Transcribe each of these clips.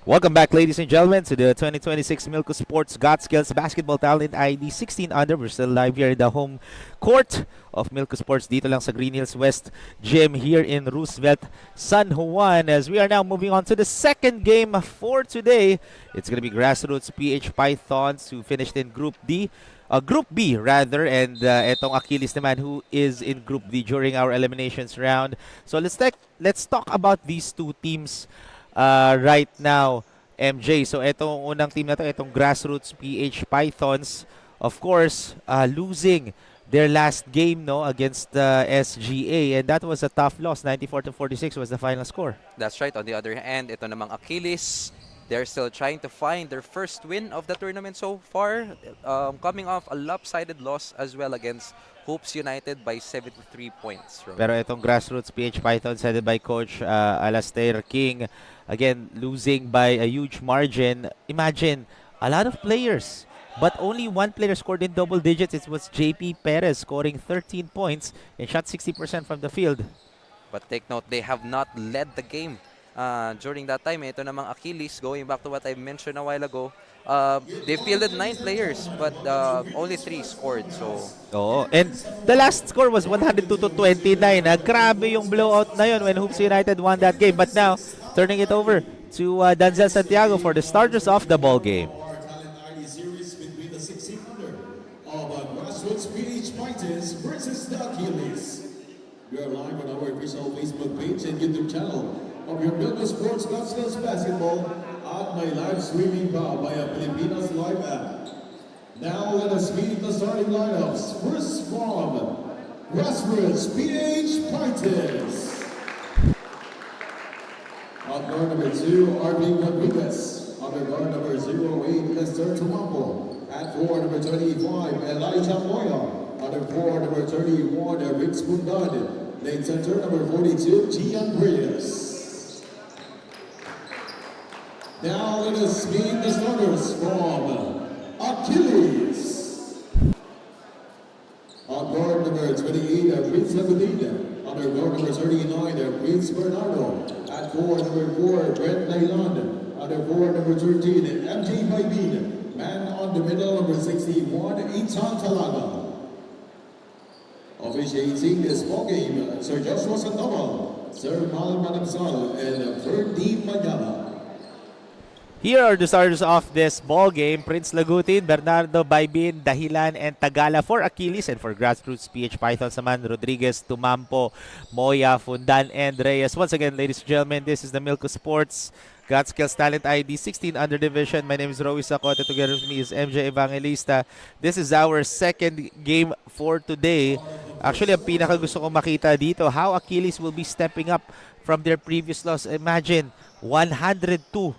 Welcome back, ladies and gentlemen, to the 2026 Milko Sports Got Skills Basketball Talent ID 16 Under. We're still live here in the home court of Milko Sports dito lang sa Green Hills West Gym here in Roosevelt, San Juan. As we are now moving on to the second game for today, it's going to be Grassroots PH Pythons who finished in Group B rather, and etong Achilles naman who is in Group D during our eliminations round. So let's talk about these two teams right now, MJ. So etong unang team na to, etong Grassroots PH Pythons, of course, losing their last game no against the SGA, and that was a tough loss. 94-46 was the final score. That's right. On the other hand, ito namang Achilles, they're still trying to find their first win of the tournament so far, coming off a lopsided loss as well against Hoops United by 73 points. Pero itong Grassroots PH Pythons headed by Coach Alastair King, again, losing by a huge margin. Imagine, a lot of players, but only one player scored in double digits. It was JP Perez scoring 13 points and shot 60% from the field. But take note, they have not led the game during that time. Ito namang Achilles, going back to what I mentioned a while ago, they fielded 9 players, but only 3 scored. So, Oo. And the last score was 102-29. Grabe yung blowout na yun when Hoops United won that game. But now, turning it over to Danzel Santiago for the starters of the ball game. Series between the 1600 of Grassroots PH Pythons versus the Achilles. We are live on our official Facebook page and YouTube channel of your Milko Sports Gospels Basketball at my live streaming via Pilipinas Live app. Now let us meet the starting lineups. First from Grassroots PH Pythons. On guard number 2, RB Rodriguez. Under guard number 08, Lester Tumampo. At 4, number 25, Elijah Moya. Under 4, number 31, Rick Spundad. Late center, number 42, Gian Reyes. Now let us meet the starters from Achilles. On guard number 28, Prince Labudin. Under guard number 39, Prince Bernardo. At 4, number 4, Brent Nailand. Under 4, number 13, MJ Baibin. Man on the middle, number 61, Itan Talaga. Officiating this ball game, Sir Joshua Sandoval, Sir Mal Manamsal, and Ferdy Mayama. Here are the starters of this ball game. Prince Lagutin, Bernardo Baibin, Dahilan, and Tagala for Achilles, and for Grassroots PH Pythons naman, Rodriguez, Tumampo, Moya, Fundan, and Reyes. Once again, ladies and gentlemen, this is the Milko Sports Got Skills Talent ID 16 Under Division. My name is Roy Sacote. Together with me is MJ Evangelista. This is our second game for today. Actually, ang pinaka gusto kong makita dito, how Achilles will be stepping up from their previous loss. Imagine, 102-29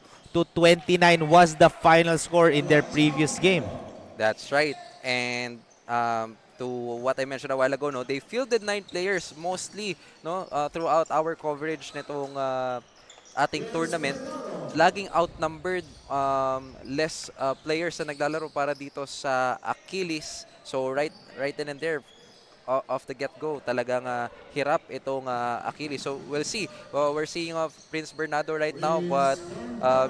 was the final score in their previous game. that's right. And to what I mentioned a while ago, no, they fielded 9 players mostly, no, throughout our coverage nitong ating tournament. Laging outnumbered, less players na naglalaro para dito sa Achilles. So right then and there, off the get-go, talagang hirap itong Achilles. So we'll see. We're seeing of Prince Bernardo right now, but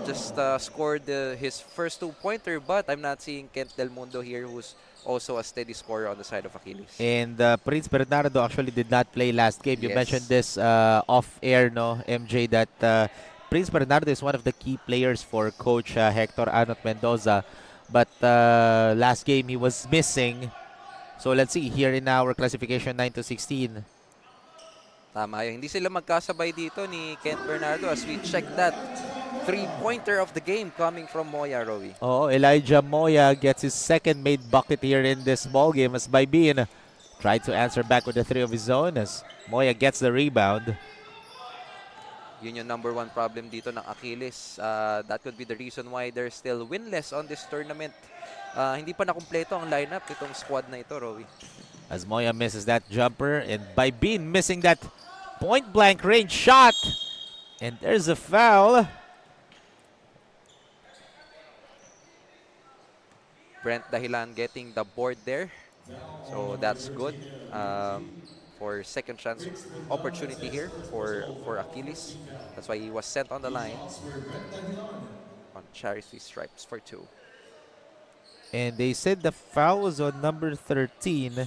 just scored his first 2-pointer. But I'm not seeing Kent Del Mundo here, who's also a steady scorer on the side of Achilles. And Prince Bernardo actually did not play last game. You Yes. mentioned this off-air, no, MJ, that Prince Bernardo is one of the key players for Coach Hector Anot Mendoza. But last game he was missing. So let's see here in our classification 9-16. Tama yun. Hindi sila magkasabay dito ni Kent Bernardo as we check that 3-pointer of the game coming from Moya, Rowie. Oh, Elijah Moya gets his second made bucket here in this ball game as Baibin tried to answer back with a 3 of his own as Moya gets the rebound. Yun yung number 1 problem dito ng Achilles. That could be the reason why they're still winless on this tournament. Hindi pa nakumpleto ang lineup itong squad na ito, Rowie. As Moya misses that jumper and Baibin missing that point-blank range shot. And there's a foul. Brent Dahilan getting the board there. So that's good. For second chance opportunity here for Achilles. That's why he was sent on the line. charity stripes for 2. And they said the foul was on number 13.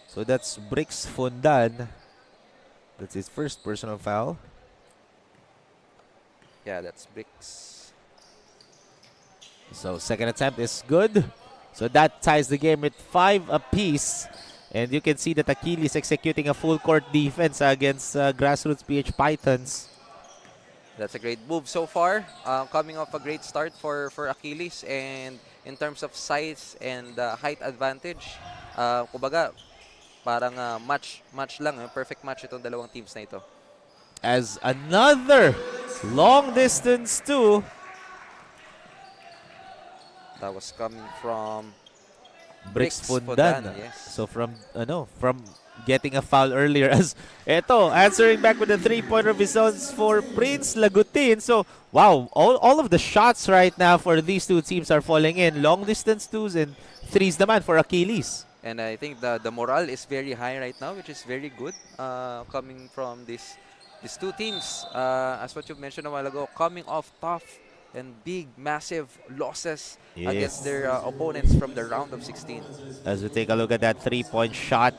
So that's Brix Fondan. That's his first personal foul. Yeah, that's Bricks. So second attempt is good. So that ties the game with 5 apiece. And you can see that Achilles executing a full court defense against Grassroots PH Pythons. That's a great move so far. Coming off a great start for Achilles, and in terms of size and height advantage, kumbaga parang match lang, perfect match itong dalawang teams na ito. As another long distance too. That was coming from Brix Fondan, Fondan. yes. So from getting a foul earlier, as eto answering back with a 3-pointer results for Prince Lagutin. So wow, all of the shots right now for these two teams are falling in. Long distance twos and threes naman for Achilles. And I think the morale is very high right now, which is very good coming from these two teams. As what you mentioned a while ago, coming off tough and big, massive losses against their opponents from the round of 16. As we take a look at that 3-point shot,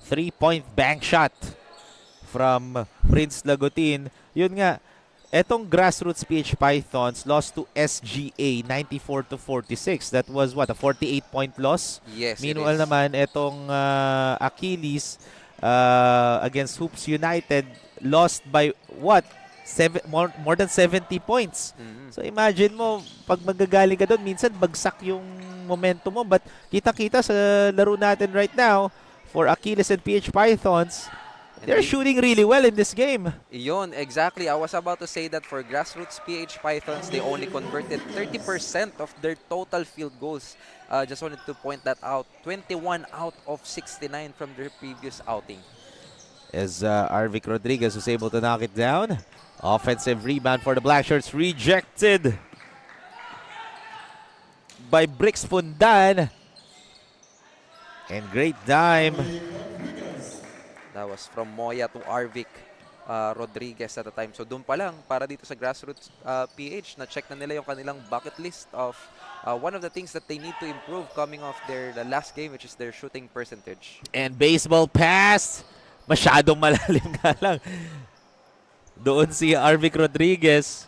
3-point bank shot from Prince Lagutin. Yun nga, etong Grassroots PH Pythons lost to SGA 94-46. That was what, a 48-point loss? Yes, Meanwhile it is. naman, etong Achilles against Hoops United lost by what? More than 70 points. So imagine mo, pag magagaling ka doon, minsan bagsak yung momentum mo. But kita-kita sa laro natin right now for Achilles and PH Pythons, they're shooting really well in this game. Iyon, exactly. I was about to say that for Grassroots PH Pythons, they only converted 30% of their total field goals. Just wanted to point that out. 21 out of 69 from their previous outing. As Arvic Rodriguez was able to knock it down. Offensive rebound for the Blackshirts, rejected by Brix Fondan. And great dime. That was from Moya to Arvic Rodriguez at the time. So doon pa lang, para dito sa Grassroots PH, na-check na nila yung kanilang bucket list of one of the things that they need to improve coming off the last game, which is their shooting percentage. And baseball pass. Masyadong malalim nga lang. Doon si Arvic Rodriguez.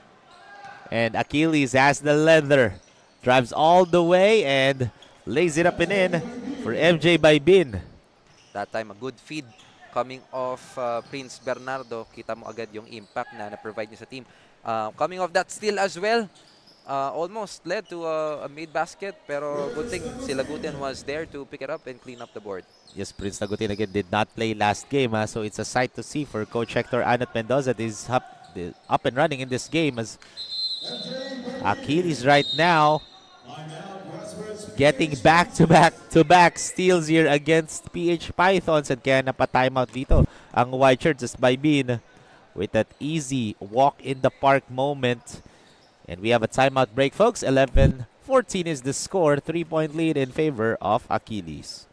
And Achilles has the leather. Drives all the way and lays it up and in for MJ Baybin. That time, a good feed coming off Prince Bernardo. Kita mo agad yung impact na na-provide niya sa team. Coming off that steal as well, almost led to a made basket. Pero good thing, si Lagutin was there to pick it up and clean up the board. Yes, Prince Lagutin again did not play last game. So it's a sight to see for Coach Hector Anat Mendoza that is up and running in this game, as Achilles right now getting back-to-back steals here against PH Pythons, and kaya napa-timeout dito ang white shirts as Baybin with that easy walk in the park moment. And we have a timeout break, folks. 11-14 is the score. 3-point lead in favor of Achilles.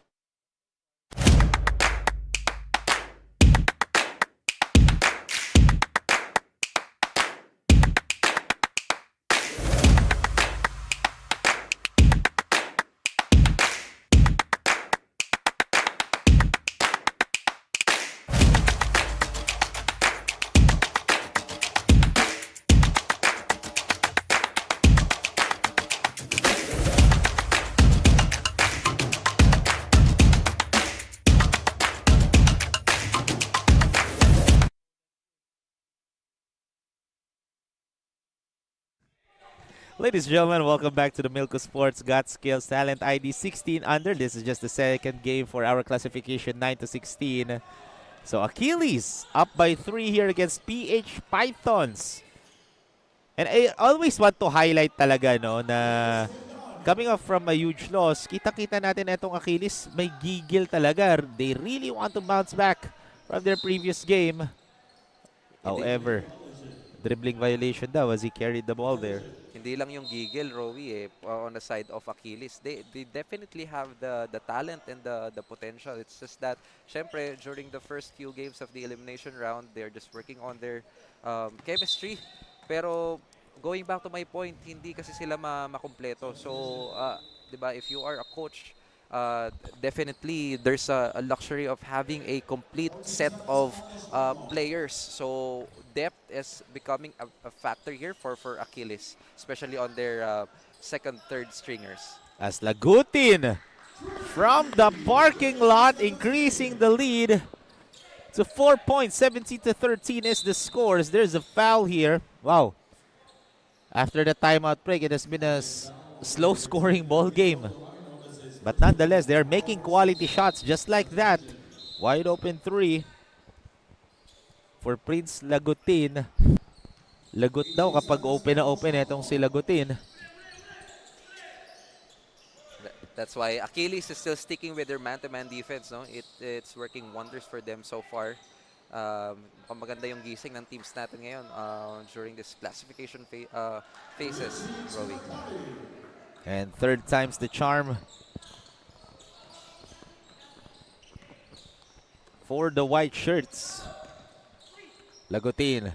Ladies and gentlemen, welcome back to the Milko Sports Got Skills Talent ID 16 under. This is just the second game for our classification 9-16. So Achilles up by 3 here against PH Pythons. And I always want to highlight talaga, no, na coming off from a huge loss, kita-kita natin itong Achilles, may gigil talaga. They really want to bounce back from their previous game. However, dribbling violation daw as he carried the ball there. Hindi lang yung gigil, Rowie, on the side of Achilles. They definitely have the talent and the potential. It's just that, syempre, during the first few games of the elimination round, they're just working on their chemistry. Pero going back to my point, hindi kasi sila makumpleto. So, 'di ba, if you are a coach, definitely there's a luxury of having a complete set of players. So, depth is becoming a factor here for Achilles, especially on their second, third stringers. As Lagutin from the parking lot increasing the lead to 4 points. 17-13 is the scores. There's a foul here. Wow. After the timeout break, it has been a slow scoring ball game. But nonetheless, they are making quality shots just like that. Wide open three for Prince Lagutin. Lagot daw kapag open na open itong si Lagutin. That's why Achilles is still sticking with their man-to-man defense. No, it's working wonders for them so far. Mukhang maganda yung gising ng teams natin ngayon during this classification phases, Rowie. And third time's the charm for the white shirts. Lagutin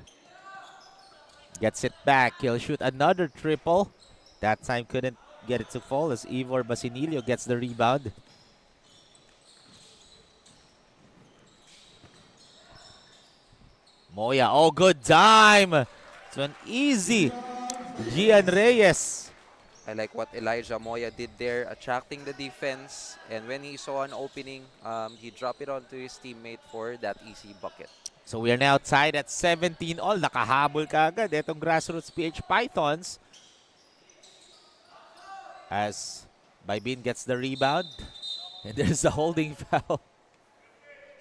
gets it back. He'll shoot another triple. That time couldn't get it to fall as Ivor Basinilio gets the rebound. Moya, oh, good time. It's an easy Gian Reyes. I like what Elijah Moya did there, attracting the defense. And when he saw an opening, he dropped it onto his teammate for that easy bucket. So we are now tied at 17 all. Nakahabol kaagad itong Grassroots PH Pythons. As Baybin gets the rebound. And there's a holding foul.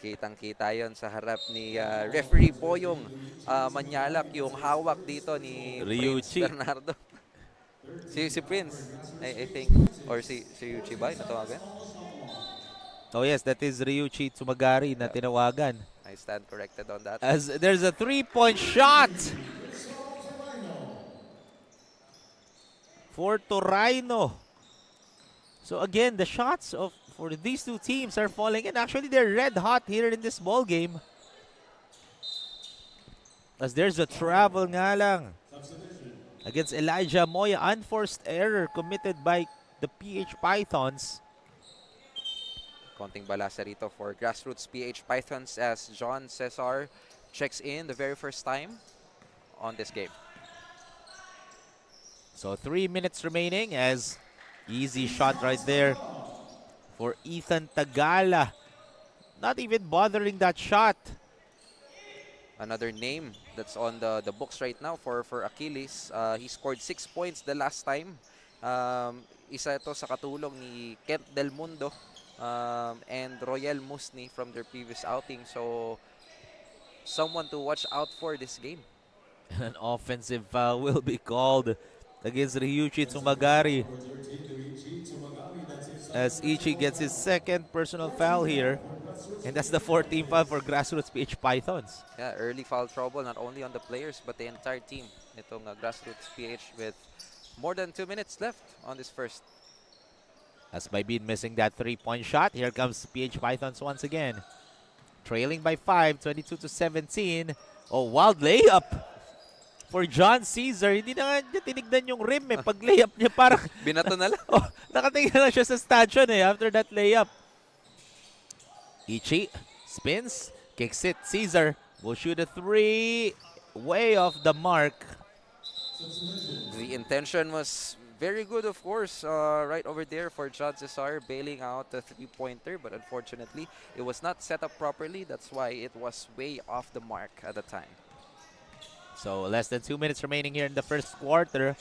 Kitang-kita yon sa harap ni referee Boyong Manyalak, yung hawak dito ni Ryuchi. Prince Bernardo. si Prince, I think. Or si Ryuchi ba yung natawagan? Oh yes, that is Ryuchi Tsumagari na tinawagan. I stand corrected on that. As there's a three-point shot for Torino. So again, the shots for these two teams are falling, and actually they're red hot here in this ball game. As there's a travel nga lang against Elijah Moya, unforced error committed by the PH Pythons. Konting balasa rito for Grassroots PH Pythons as John Cesar checks in the very first time on this game. So 3 minutes remaining as easy shot right there for Ethan Tagala. Not even bothering that shot. Another name that's on the books right now for Achilles. He scored 6 points the last time. Isa ito sa katulong ni Kent Del Mundo and Royal Musni from their previous outing. So, someone to watch out for this game. An offensive foul will be called against Ryuchi Tsumagari as Ichi gets his second personal foul here. And that's the 14th foul for Grassroots PH Pythons. Yeah, early foul trouble not only on the players but the entire team. Itong Grassroots PH with more than 2 minutes left on this first. As Baybin missing that three-point shot, here comes PH Pythons once again. Trailing by 5, 22-17. Oh, wild layup for John Caesar. Hindi na nga niya tinignan yung rim eh. Pag layup niya parang Binato na lang. oh, nakatingin na lang siya sa stanchion eh after that layup. Ichi spins, kicks it. Caesar will shoot a three, way off the mark. The intention was very good, of course, right over there for John Cesar, bailing out the three-pointer, but unfortunately, it was not set up properly. That's why it was way off the mark at the time. So less than 2 minutes remaining here in the first quarter.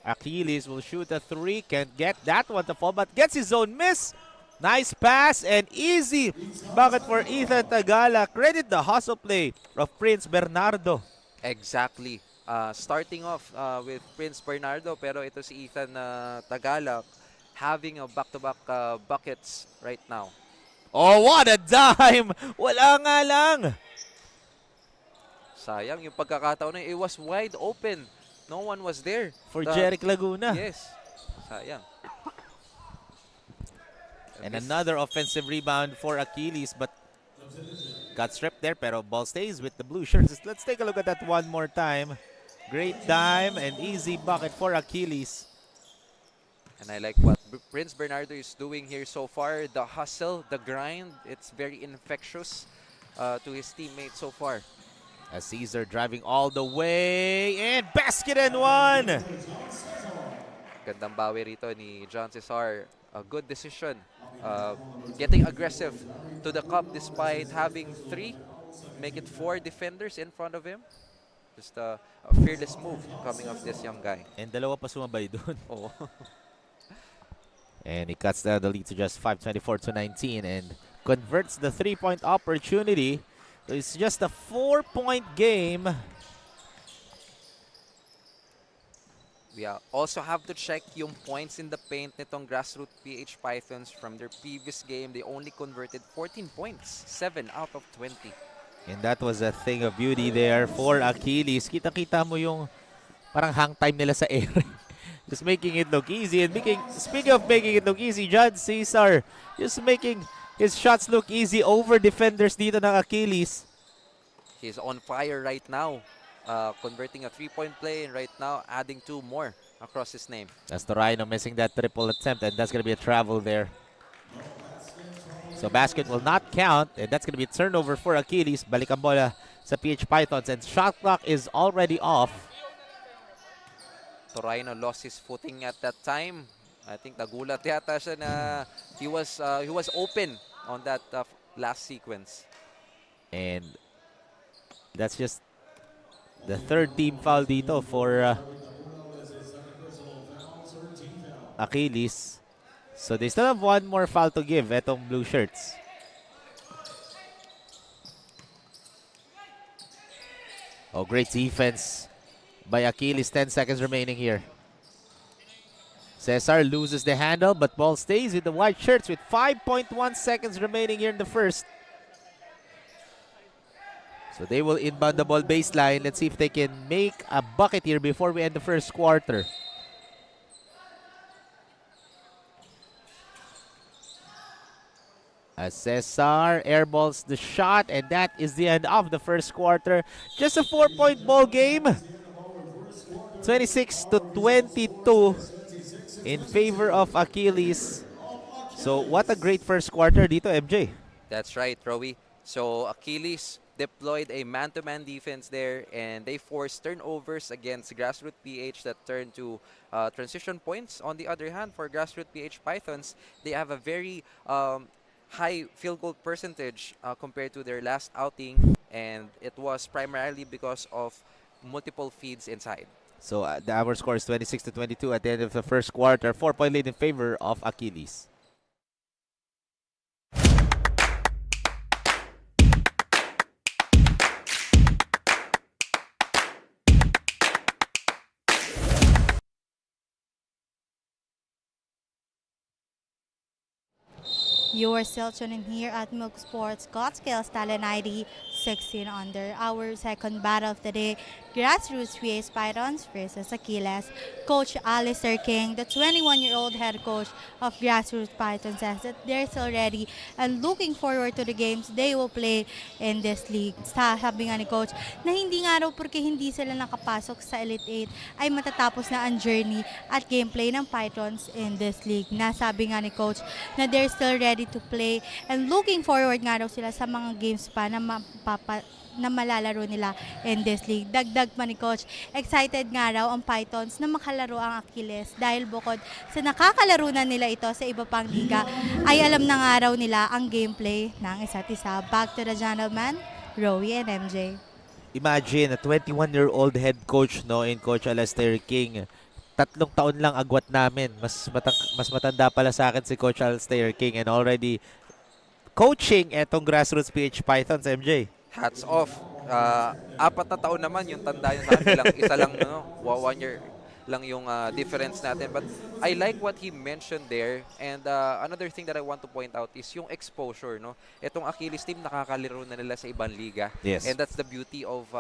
Achilles will shoot a three, can't get that one to fall, but gets his own miss. Nice pass and easy bucket for Ethan Tagala. Credit the hustle play of Prince Bernardo. Exactly. Starting off with Prince Bernardo, pero ito si Ethan Tagala having a back-to-back buckets right now. Oh, what a dime! Wala nga lang. Sayang yung pagkakataon na it was wide open. No one was there. For Jeric Laguna. Yes. Sayang. And another offensive rebound for Achilles, but got stripped there, pero ball stays with the blue shirts. Let's take a look at that one more time. Great dime and easy bucket for Achilles. And I like what Prince Bernardo is doing here so far. The hustle, the grind, it's very infectious to his teammates so far. As Caesar driving all the way and basket and one. Gandang bawi rito ni John Cesar. A good decision. Getting aggressive to the cup despite having 3. Make it 4 defenders in front of him. Just a fearless move coming off this young guy. And dalawa pa sumabay dun. Oh. And he cuts down the lead to just 5:24-19 and converts the 3-point opportunity. So it's just a 4-point game. We also have to check yung points in the paint nitong Grassroots PH Pythons from their previous game. They only converted 14 points, 7 out of 20. And that was a thing of beauty there for Achilles. Kita-kita mo yung parang hang time nila sa air. Just making it look easy. And speaking of making it look easy, John Cesar just making his shots look easy over defenders dito ng Achilles. He's on fire right now. Converting a 3-point play and right now adding 2 more across his name. That's Torino missing that triple attempt, and that's going to be a travel there. So basket will not count, and that's going to be a turnover for Achilles. Balik ang bola sa PH Pythons, and shot clock is already off. Torino lost his footing at that time. I think nagulat yata siya na he was open on that last sequence. And that's just the third team foul dito for Achilles. So they still have one more foul to give, etong blue shirts. Oh, great defense by Achilles. 10 seconds remaining here. Cesar loses the handle, but ball stays with the white shirts with 5.1 seconds remaining here in the first. So they will inbound the ball baseline. Let's see if they can make a bucket here before we end the first quarter. As Cesar airballs the shot, and that is the end of the first quarter. Just a 4-point ball game. 26-22 in favor of Achilles. So what a great first quarter dito, MJ. That's right, Rowie. So Achilles deployed a man-to-man defense there, and they forced turnovers against Grassroots PH that turned to transition points. On the other hand, for Grassroots PH Pythons, they have a very high field goal percentage compared to their last outing, and it was primarily because of multiple feeds inside. So our score is 26-22 at the end of the first quarter. 4-point lead in favor of Achilles. You are still tuning here at Milk Sports Got Skills Talent ID 16 under. Our second battle of the day, Grassroots PH Pythons versus Achilles. Coach Alistair King, the 21-year-old head coach of Grassroots Pythons, says that they're still ready and looking forward to the games they will play in this league. Sabi nga ni Coach na hindi nga raw porque hindi sila nakapasok sa Elite 8 ay matatapos na ang journey at gameplay ng Pythons in this league. Nasabi nga ni Coach na they're still ready to play and looking forward nga raw sila sa mga games pa na malalaro nila in this league. Dagdag pa ni Coach, excited nga raw ang Pythons na makalaro ang Achilles dahil bukod sa nakakalaro na nila ito sa iba pang liga, ay alam na nga raw nila ang gameplay ng isa't isa. Back to the gentleman, Rowie and MJ. Imagine a 21-year-old head coach, no, in Coach Alistair King. 3 taon lang agwat namin. Mas matanda pala sa akin si Coach Alistair King, and already coaching etong Grassroots PH Pythons, MJ. Hats off. 4 na taon naman yung tanda niya sa akin. Isa lang, 1 year lang yung difference natin. But I like what he mentioned there. And another thing that I want to point out is yung exposure. No? Itong Achilles team, nakakalaro na nila sa ibang liga. Yes. And that's the beauty of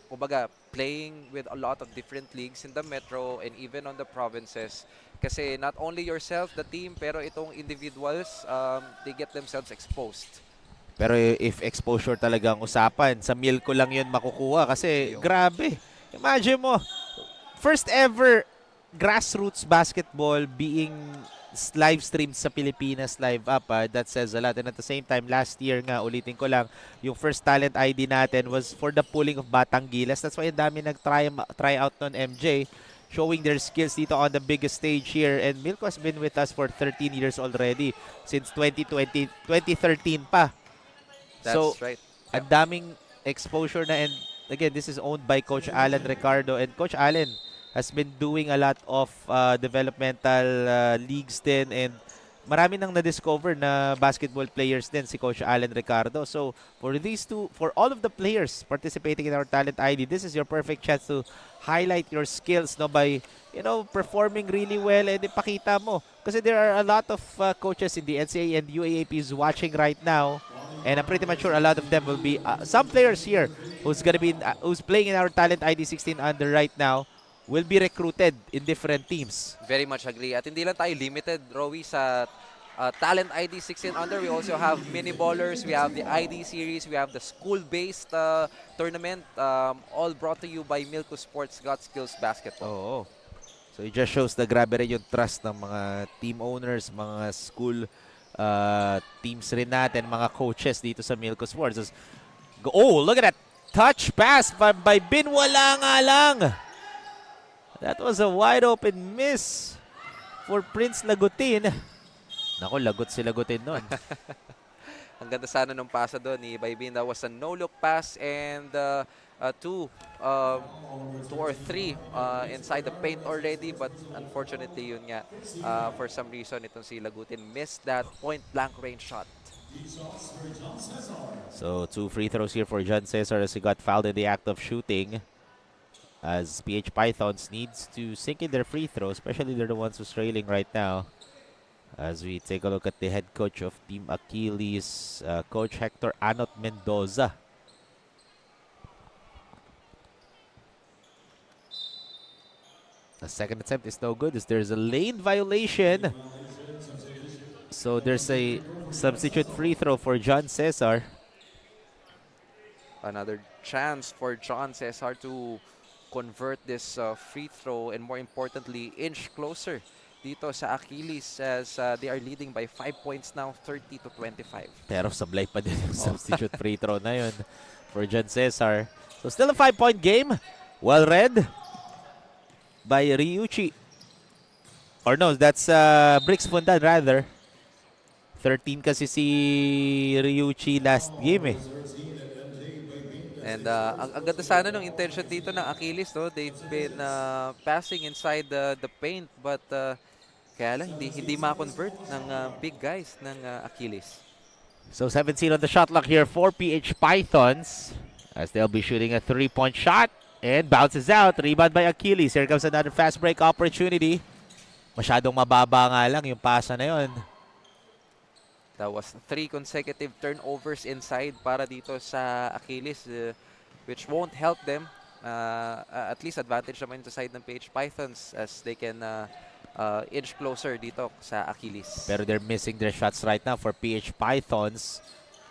kumbaga, playing with a lot of different leagues in the metro and even on the provinces. Kasi not only yourself, the team, pero itong individuals, they get themselves exposed. Pero if exposure talaga ang usapan, sa Milko lang yun makukuha kasi grabe. Imagine mo, first ever grassroots basketball being live streamed sa Pilipinas live up. That says a lot. And at the same time, last year nga, ulitin ko lang, yung first talent ID natin was for the pulling of Batang Gilas. That's why ang dami nag-try out nun, MJ, showing their skills dito on the biggest stage here. And Milko has been with us for 13 years already, since 2013 pa. That's right. Ang daming exposure na, and again, this is owned by Coach Alan Ricardo, and Coach Alan has been doing a lot of developmental leagues din, and marami nang na-discover na basketball players din si Coach Alan Ricardo. So for these two, for all of the players participating in our Talent ID, this is your perfect chance to highlight your skills, no, by performing really well, and ipakita mo. Kasi there are a lot of coaches in the NCAA and UAAPs watching right now, and I'm pretty much sure a lot of them will be some players here who's playing in our Talent ID 16 under right now will be recruited in different teams. Very much agree. At hindi lang tayo limited, Rowie, sa Talent ID 16 under. We also have mini ballers, we have the ID series, we have the school-based tournament, all brought to you by Milko Sports Got Skills Basketball. Oo. So it just shows na grabe rin yung trust ng mga team owners, mga school teams rin natin, mga coaches dito sa Milko Sports. Oh, look at that touch pass by Bin. Wala nga lang. That was a wide open miss for Prince Lagutin. Nako, lagot si Lagutin nun. Ang ganda sana nung pasa doon ni Baybin. That was a no-look pass, and two or three inside the paint already, but unfortunately yun nga, for some reason itong si Lagutin missed that point-blank range shot. So 2 free throws here for John Cesar as he got fouled in the act of shooting. As PH Pythons needs to sink in their free throw, especially they're the ones who's trailing right now. As we take a look at the head coach of Team Achilles, Coach Hector Anot Mendoza. The second attempt is no good as there's a lane violation. So there's a substitute free throw for John Cesar. Another chance for John Cesar to convert this free throw, and more importantly, inch closer dito sa Achilles, as they are leading by 5 points now, 30-25. Pero sablay pa din yung substitute free throw na yun for John Cesar. So still a 5-point game. Well read by Ryuchi. Or no, that's Brix Fundan rather. 13 kasi si Ryuchi last game eh. And ang ganda sana ng intention dito ng Achilles, no? They've been passing inside the paint, but kaya lang hindi ma-convert ng big guys ng Achilles. So 17 on the shot clock here for PH Pythons, as they'll be shooting a 3-point shot, and bounces out. Rebound by Achilles. Here comes another fast break opportunity. Masyadong mababa nga lang yung pasa na yun. That was 3 consecutive turnovers inside para dito sa Achilles, which won't help them. At least advantage naman sa side ng PH Pythons as they can inch closer dito sa Achilles. Pero they're missing their shots right now for PH Pythons.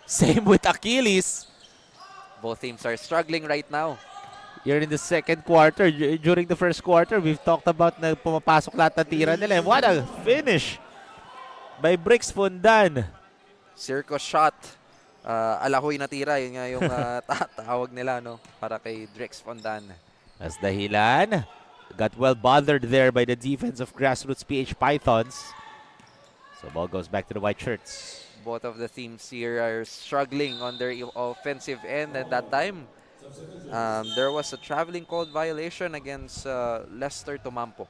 Same with Achilles. Both teams are struggling right now. Here in the second quarter, during the first quarter, we've talked about na pumapasok lahat ng tira nila. And what a finish by Brix Fundan. Circus shot. Alahoy na tira. Yun nga yung tawag nila, no? Para kay Drex Fondan. As dahilan, got well bothered there by the defense of Grassroots PH Pythons. So ball goes back to the white shirts. Both of the teams here are struggling on their offensive end. At that time, there was a traveling code violation against Lester Tumampo.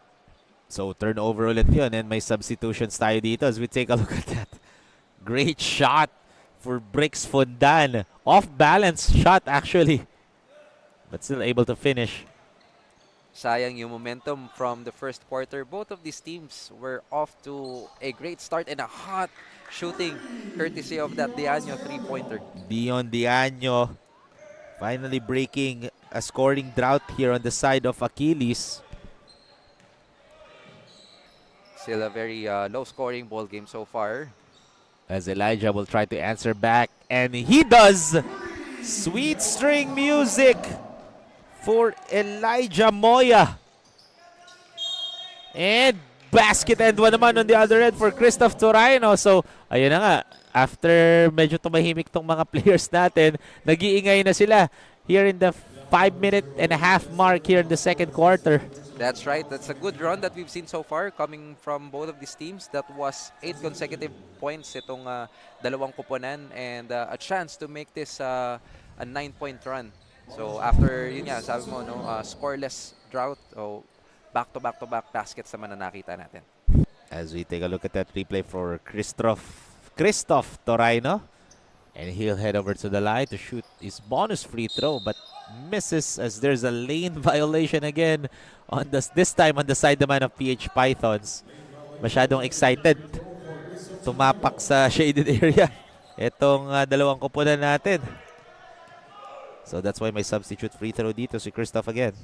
So turnover ulit yun, and may substitutions tayo dito as we take a look at that. Great shot for Brix Fundan. Off-balance shot actually, but still able to finish. Sayang yung momentum from the first quarter. Both of these teams were off to a great start and a hot shooting courtesy of that Diaño three-pointer. Dion Diaño finally breaking a scoring drought here on the side of Achilles. Still a very low-scoring ball game so far. As Elijah will try to answer back, and he does! Sweet string music for Elijah Moya. And basket and one naman on the other end for Christoph Torino. So, ayun na nga. After medyo tumahimik tong mga players natin, nag-iingay na sila here in the 5-minute-and-a-half mark here in the second quarter. That's right. That's a good run that we've seen so far coming from both of these teams. That was 8 consecutive points itong dalawang kuponan and a chance to make this a 9-point run. So after yun nga, sabi mo, no, scoreless drought, back-to-back-to-back baskets naman na nakita natin. As we take a look at that replay for Christoph Torino. And he'll head over to the line to shoot his bonus free throw, but misses as there's a lane violation again on this time on the side naman of PH Pythons. Masyadong excited. Tumapak sa shaded area. Itong dalawang kupunan natin. So that's why may substitute free throw dito si Christoph again.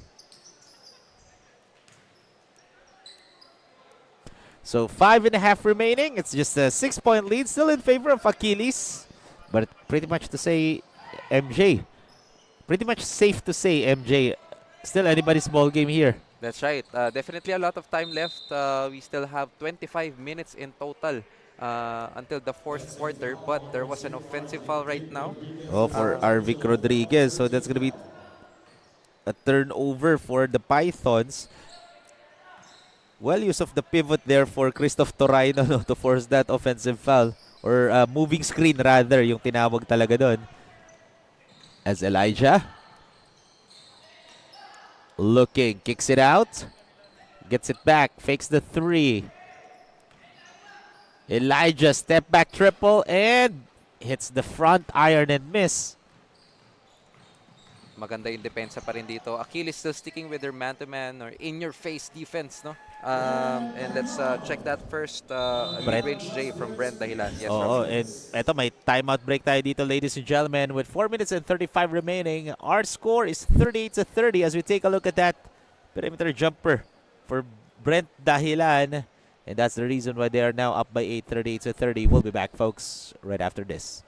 So 5.5 remaining. It's just a 6-point lead, still in favor of Achilles. But pretty much to say, MJ. Pretty much safe to say, MJ. Still anybody's ball game here. That's right. Definitely a lot of time left. We still have 25 minutes in total until the fourth quarter. But there was an offensive foul right now. Oh, for Arvic Rodriguez. So that's going to be a turnover for the Pythons. Well, use of the pivot there for Christoph Torino to force that offensive foul. Or moving screen rather, yung tinawag talaga doon. As Elijah looking, kicks it out, gets it back, fakes the three. Elijah step back triple and hits the front iron and miss. Maganda yung depensa pa rin dito. Achilles still sticking with their man-to-man or in-your-face defense, no? And let's check that first. Mid-range J from Brent Dahilan. Yes, Oo, and eto may timeout break tayo dito, ladies and gentlemen. With 4 minutes and 35 remaining, our score is 38-30 as we take a look at that perimeter jumper for Brent Dahilan. And that's the reason why they are now up by 8, 38-30. We'll be back, folks, right after this.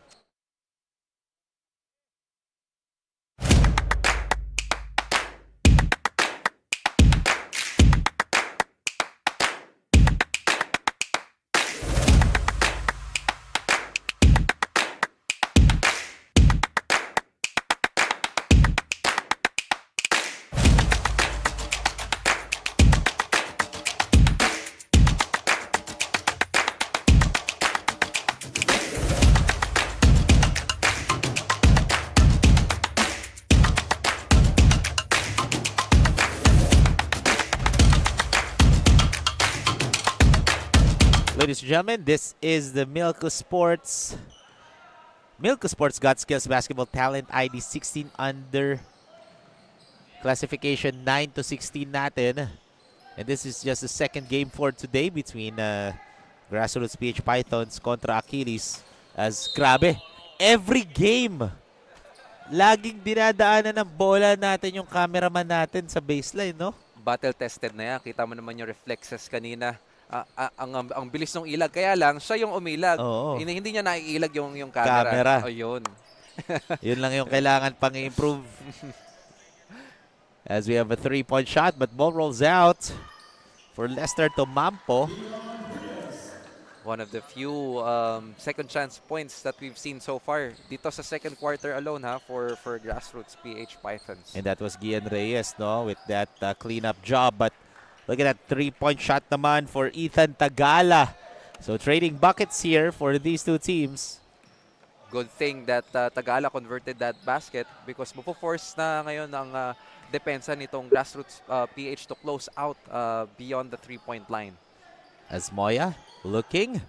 Ladies and gentlemen, this is the Milko Sports Got Skills Basketball Talent ID 16 under classification 9 to 16 natin. And this is just the second game for today between Grassroots PH Pythons kontra Achilles. As grabe, every game, laging dinadaanan ng bola natin yung cameraman natin sa baseline, no? Battle tested na yan. Kita mo naman yung reflexes kanina. Ang bilis ng ilag. Kaya lang, siya yung umilag. Hindi niya naiilag yung camera. O yun. Yun lang yung kailangan pang improve. As we have a 3-point shot, but ball rolls out for Lester Tomampo. One of the few second chance points that we've seen so far dito sa second quarter alone for Grassroots PH Pythons. And that was Gian Reyes, no, with that cleanup job. But look at that 3-point shot naman for Ethan Tagala. So trading buckets here for these two teams. Good thing that Tagala converted that basket because mapo-force na ngayon ang depensa nitong Grassroots PH to close out beyond the 3-point line. As Moya looking,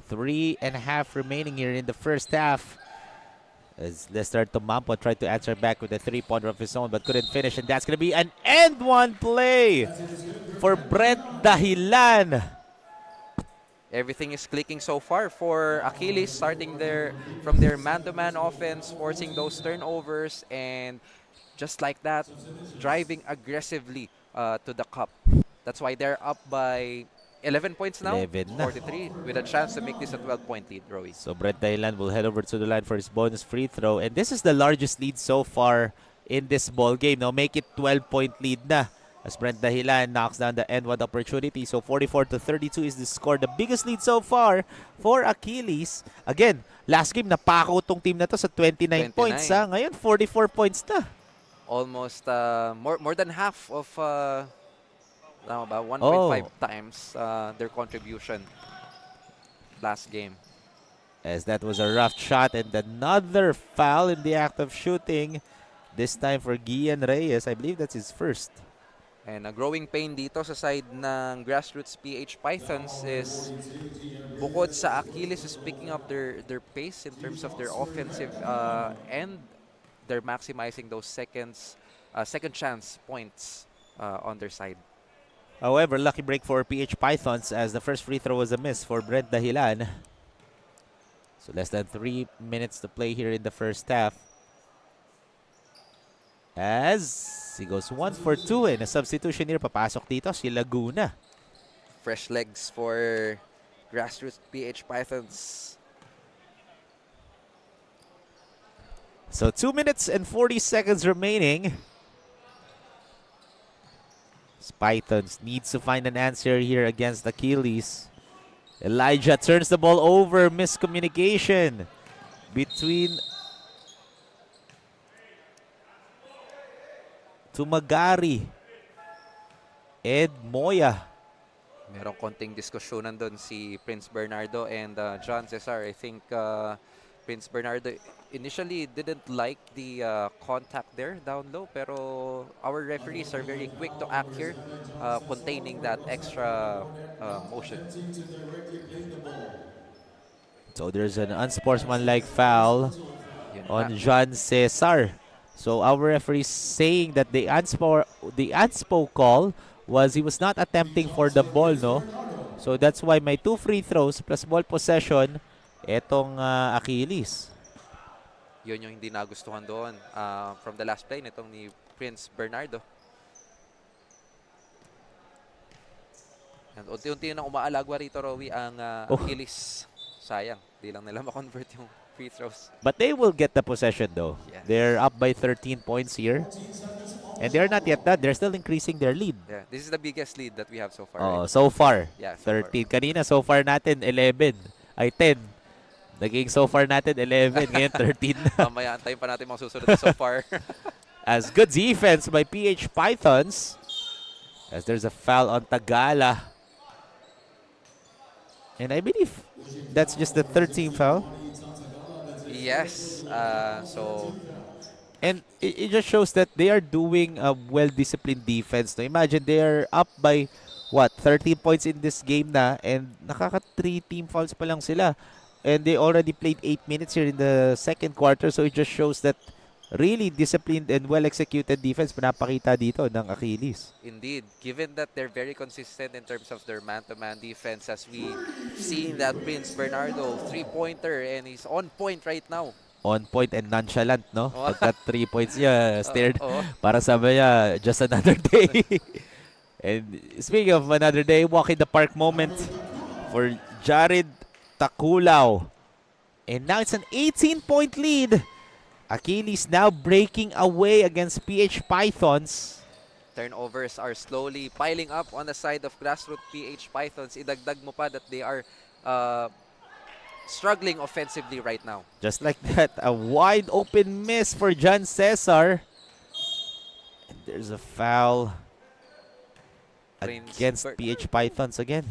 3.5 remaining here in the first half. As Lester Tomampo tried to answer back with a 3-pointer of his own but couldn't finish, and that's going to be an end-one play for Brent Dahilan. Everything is clicking so far for Achilles, starting from their man-to-man offense, forcing those turnovers, and just like that, driving aggressively to the cup. That's why they're up by 11 points now, 43, with a chance to make this a 12-point lead, Roy. So Brent Dahilan will head over to the line for his bonus free throw. And this is the largest lead so far in this ball game. Now make it 12-point lead na as Brent Dahilan knocks down the end one opportunity. So 44-32 is the score. The biggest lead so far for Achilles. Again, last game napako tong team na to sa 29 points. Ha? Ngayon 44 points na. Almost more than half of about 1.5 times their contribution last game. As that was a rough shot and another foul in the act of shooting. This time for Gian Reyes. I believe that's his first. And a growing pain dito sa side ng Grassroots PH Pythons is bukod sa Achilles is picking up their pace in terms of their offensive end. They're maximizing those second chance points on their side. However, lucky break for PH Pythons as the first free throw was a miss for Brent Dahilan. So less than 3 minutes to play here in the first half. As he goes 1 for 2 and a substitution here. Papasok dito si Laguna. Fresh legs for Grassroots PH Pythons. So 2 minutes and 40 seconds remaining. Pythons needs to find an answer here against Achilles. Elijah turns the ball over. Miscommunication between Tumagari and Moya. Merong konting diskusyonan doon si Prince Bernardo and John Cesar. I think Prince Bernardo initially didn't like the contact there down low, pero our referees are very quick to act here, containing that extra motion. So there's an unsportsmanlike foul on John Cesar. So our referee saying that the unspo call was he was not attempting for the ball, no? So that's why may 2 free throws plus ball possession etong Achilles. Yun yung hindi nagustuhan doon from the last play nitong ni Prince Bernardo. And unti-unti nang umaalagwa rito, Rowie, ang Achilles. Sayang, di lang nila ma-convert yung free throws. But they will get the possession though. Yes. They're up by 13 points here. And they're not yet done. They're still increasing their lead. Yeah, this is the biggest lead that we have so far. Oh, Right? so far, Yeah, so 13. Kanina, so far natin, 11. Ay, 10. Naging so far natin, 11. Ngayon, 13 na. Mamaya, antayin pa natin mga susunod na so far. As good defense by PH Pythons. As there's a foul on Tagala. And I believe that's just the 13th foul. Yes. And it just shows that they are doing a well-disciplined defense. No? Imagine they are up by, what, 13 points in this game na and nakaka-3 team fouls pa lang sila. And they already played 8 minutes here in the second quarter. So it just shows that really disciplined and well-executed defense pinapakita dito ng Achilles. Indeed. Given that they're very consistent in terms of their man-to-man defense, as we seen that Prince Bernardo three-pointer and he's on point right now. On point and nonchalant, no? Pagka 3 points niya, stared. Oh. Para sabi niya, just another day. And speaking of another day, walk in the park moment for Jared Takulao. And now it's an 18-point lead. Achilles now breaking away against PH Pythons. Turnovers are slowly piling up on the side of Grassroots PH Pythons. Idagdag mo pa that they are struggling offensively right now. Just like that, a wide open miss for John Cesar. And there's a foul against PH Pythons again.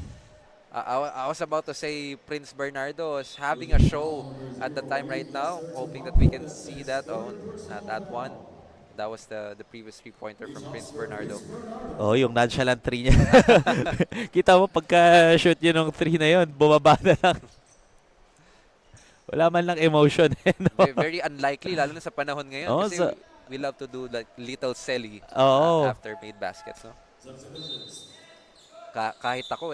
I was about to say Prince Bernardo is having a show at the time right now. Hoping that we can see that. Oh, not that one. That was the previous three-pointer from Prince Bernardo. Oh, yung nonchalant 3 niya. Kita mo pagka-shoot yun ng 3 na yun, bumaba na lang. Wala man lang emotion. No? Very unlikely, lalo na sa panahon ngayon. Oh, kasi we love to do like little selly after made baskets. No? Kahit ako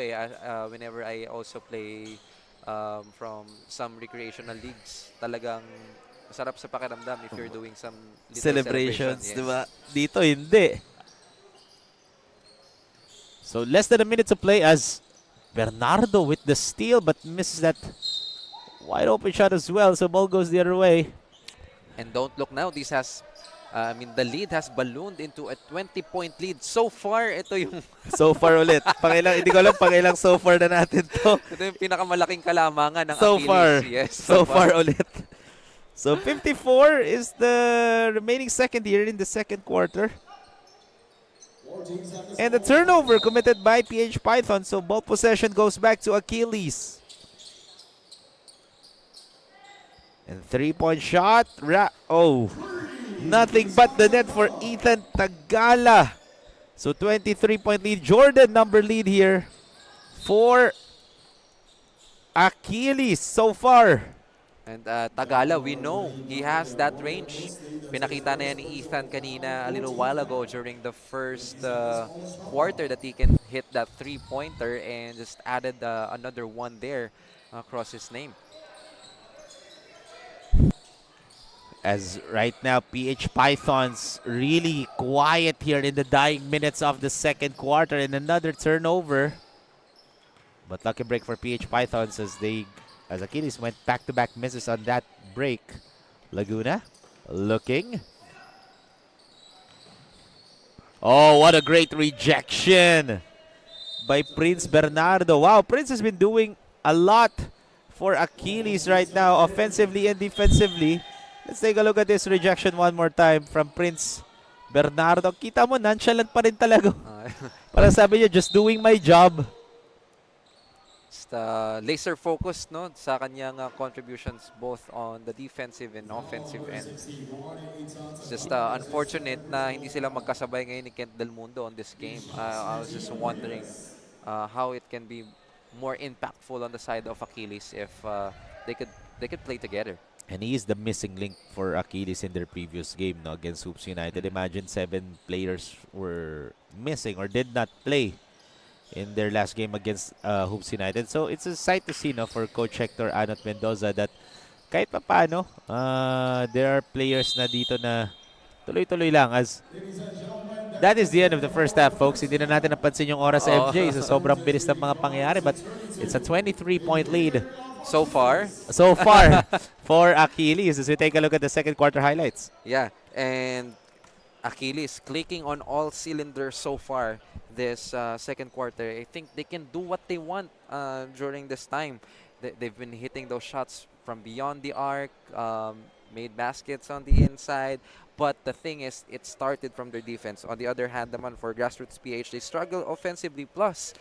whenever I also play from some recreational leagues, talagang masarap sa pakiramdam if you're doing some little celebrations. Yes. Diba? Dito hindi. So less than a minute to play as Bernardo with the steal but misses that wide open shot as well. So ball goes the other way. And don't look now. This has I mean, the lead has ballooned into a 20-point lead. So far, ito yung So far ulit. Pangilang, hindi ko alam pangilang so far na natin to. ito yung pinakamalaking kalamangan ng So Achilles. far. Yes, So far ulit. So 54 is the remaining second here in the second quarter. And the turnover committed by PH Python. So ball possession goes back to Achilles. And 3-point shot. Nothing but the net for Ethan Tagala. So 23-point lead. Jordan number lead here for Achilles so far. And Tagala, we know he has that range. Pinakita na yan ni Ethan kanina a little while ago during the first quarter that he can hit that three-pointer and just added another one there across his name. As right now, PH Python's really quiet here in the dying minutes of the second quarter, and another turnover. But lucky break for PH Pythons as Achilles went back-to-back misses on that break. Laguna looking. Oh, what a great rejection by Prince Bernardo. Wow, Prince has been doing a lot for Achilles right now, offensively and defensively. Let's take a look at this rejection one more time from Prince Bernardo. Kita mo, nonchalant pa rin talaga. Para sabi niya, just doing my job. Just laser focused, no, sa kanyang contributions both on the defensive and offensive end. It's just unfortunate na hindi sila magkasabay ngayon ni Kent Del Mundo on this game. I was just wondering how it can be more impactful on the side of Achilles if they could play together. And he is the missing link for Achilles in their previous game, no, against Hoops United. Imagine 7 players were missing or did not play in their last game against Hoops United. So it's a sight to see, no, for Coach Hector Anot Mendoza that kahit pa paano, there are players na dito na tuloy-tuloy lang. As that is the end of the first half, folks. Hindi na natin napansin yung oras sa MJ. So sobrang bilis ng mga pangyayari. But it's a 23-point lead. So far for Achilles as we take a look at the second quarter highlights. Yeah, and Achilles clicking on all cylinders so far this second quarter. I think they can do what they want during this time. They've been hitting those shots from beyond the arc, made baskets on the inside. But the thing is, it started from their defense. On the other hand, naman for Grassroots PH, they struggle offensively. Plus,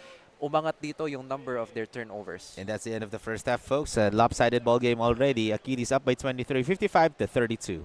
umangat dito yung number of their turnovers. And that's the end of the first half, folks. A lopsided ball game already. Achilles up by 23, 55-32.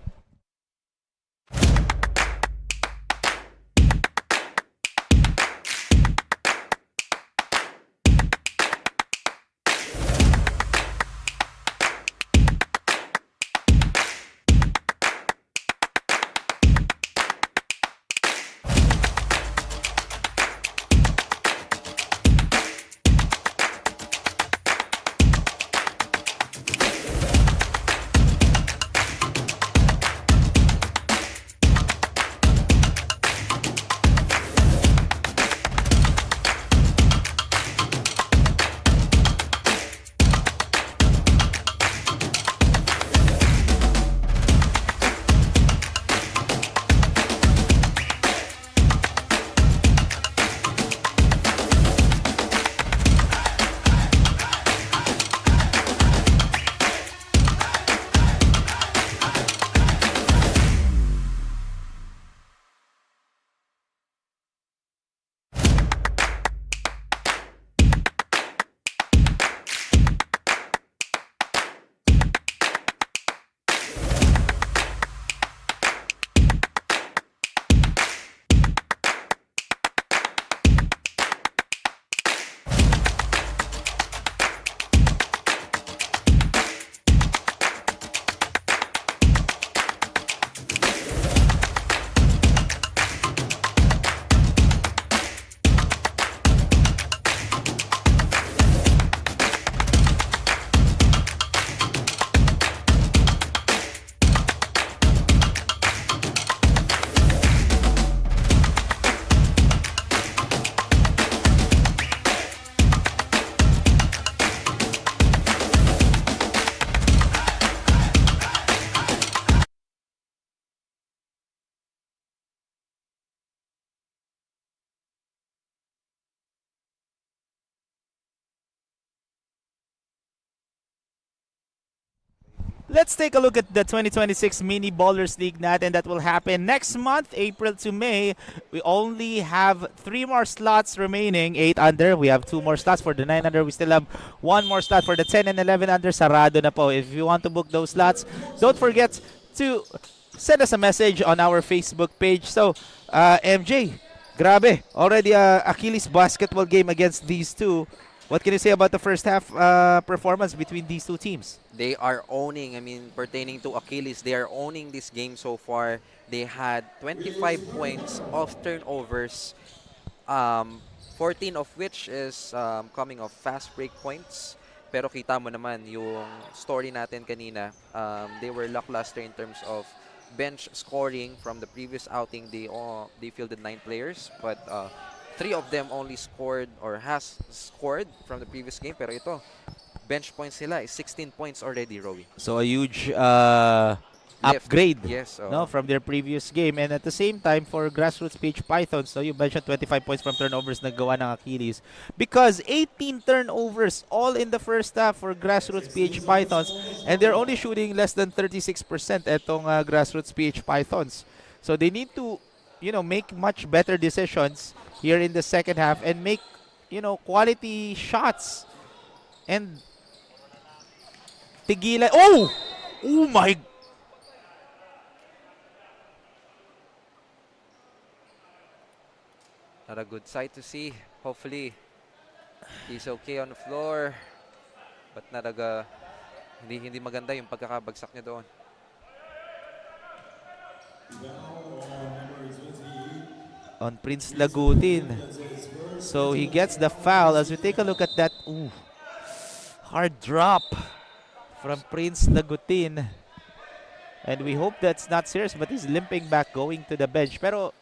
Let's take a look at the 2026 Mini Ballers League natin that will happen next month, April to May. We only have 3 more slots remaining, 8 under. We have 2 more slots for the 9 under. We still have 1 more slot for the 10 and 11 under. Sarado na po. If you want to book those slots, don't forget to send us a message on our Facebook page. So, MJ, grabe. Already Achilles basketball game against these two. What can you say about the first half performance between these two teams? They are owning, I mean, pertaining to Achilles, they are owning this game so far. They had 25 points of turnovers, 14 of which is coming off fast break points. Pero kita mo naman yung story natin kanina, they were lackluster in terms of bench scoring. From the previous outing, they fielded 9 players, but 3 of them only scored or has scored from the previous game. Pero ito, bench points sila is 16 points already, Rowie. So a huge Lift. upgrade, Yes. no, from their previous game. And at the same time, for Grassroots PH Pythons, so you mentioned 25 points from turnovers na gawa ng Achilles. Because 18 turnovers all in the first half for Grassroots PH Pythons. And they're only shooting less than 36% etong Grassroots PH Pythons. So they need to, make much better decisions here in the second half and make, quality shots. And tigilan. Oh! Oh my! Not a good sight to see. Hopefully, he's okay on the floor. But hindi maganda yung pagkakabagsak niya doon. On Prince Lagutin. So he gets the foul. As we take a look at that, hard drop from Prince Lagutin. And we hope that's not serious, but he's limping back, going to the bench. Pero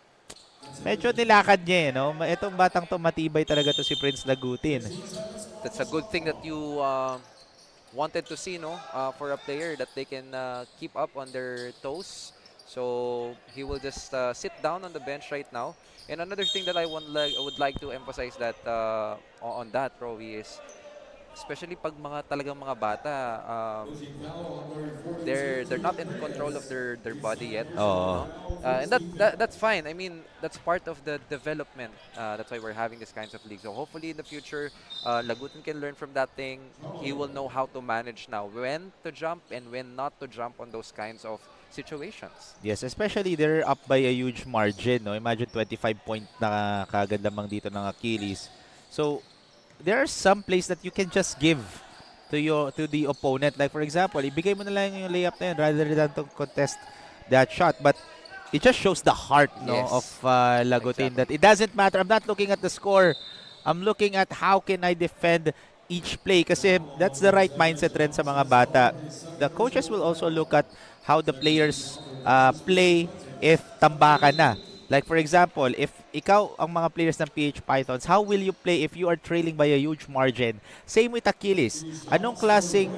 medyo nilakad niya, no? Itong batang to, matibay talaga to si Prince Lagutin. That's a good thing that you wanted to see, no? For a player that they can keep up on their toes. So he will just sit down on the bench right now. And another thing that I would like to emphasize that on that, Rowie, is especially pag talagang mga bata, they're not in control of their body yet. Oh. And that's fine. I mean, that's part of the development. That's why we're having these kinds of leagues. So hopefully in the future, Lagutin can learn from that thing. He will know how to manage now when to jump and when not to jump on those kinds of situations. Yes, especially they're up by a huge margin, no? Imagine 25 point na kagad lamang dito ng Achilles. So there are some plays that you can just give to the opponent. Like for example, ibigay mo na lang yung layup na yun rather than to contest that shot. But it just shows the heart, no, Yes. of Lagutin, Exactly. that it doesn't matter. I'm not looking at the score. I'm looking at how can I defend each play, kasi that's the right mindset rin sa mga bata. The coaches will also look at how the players play if tambakan na. Like for example, if ikaw ang mga players ng PH Pythons, how will you play if you are trailing by a huge margin? Same with Achilles. Anong klaseng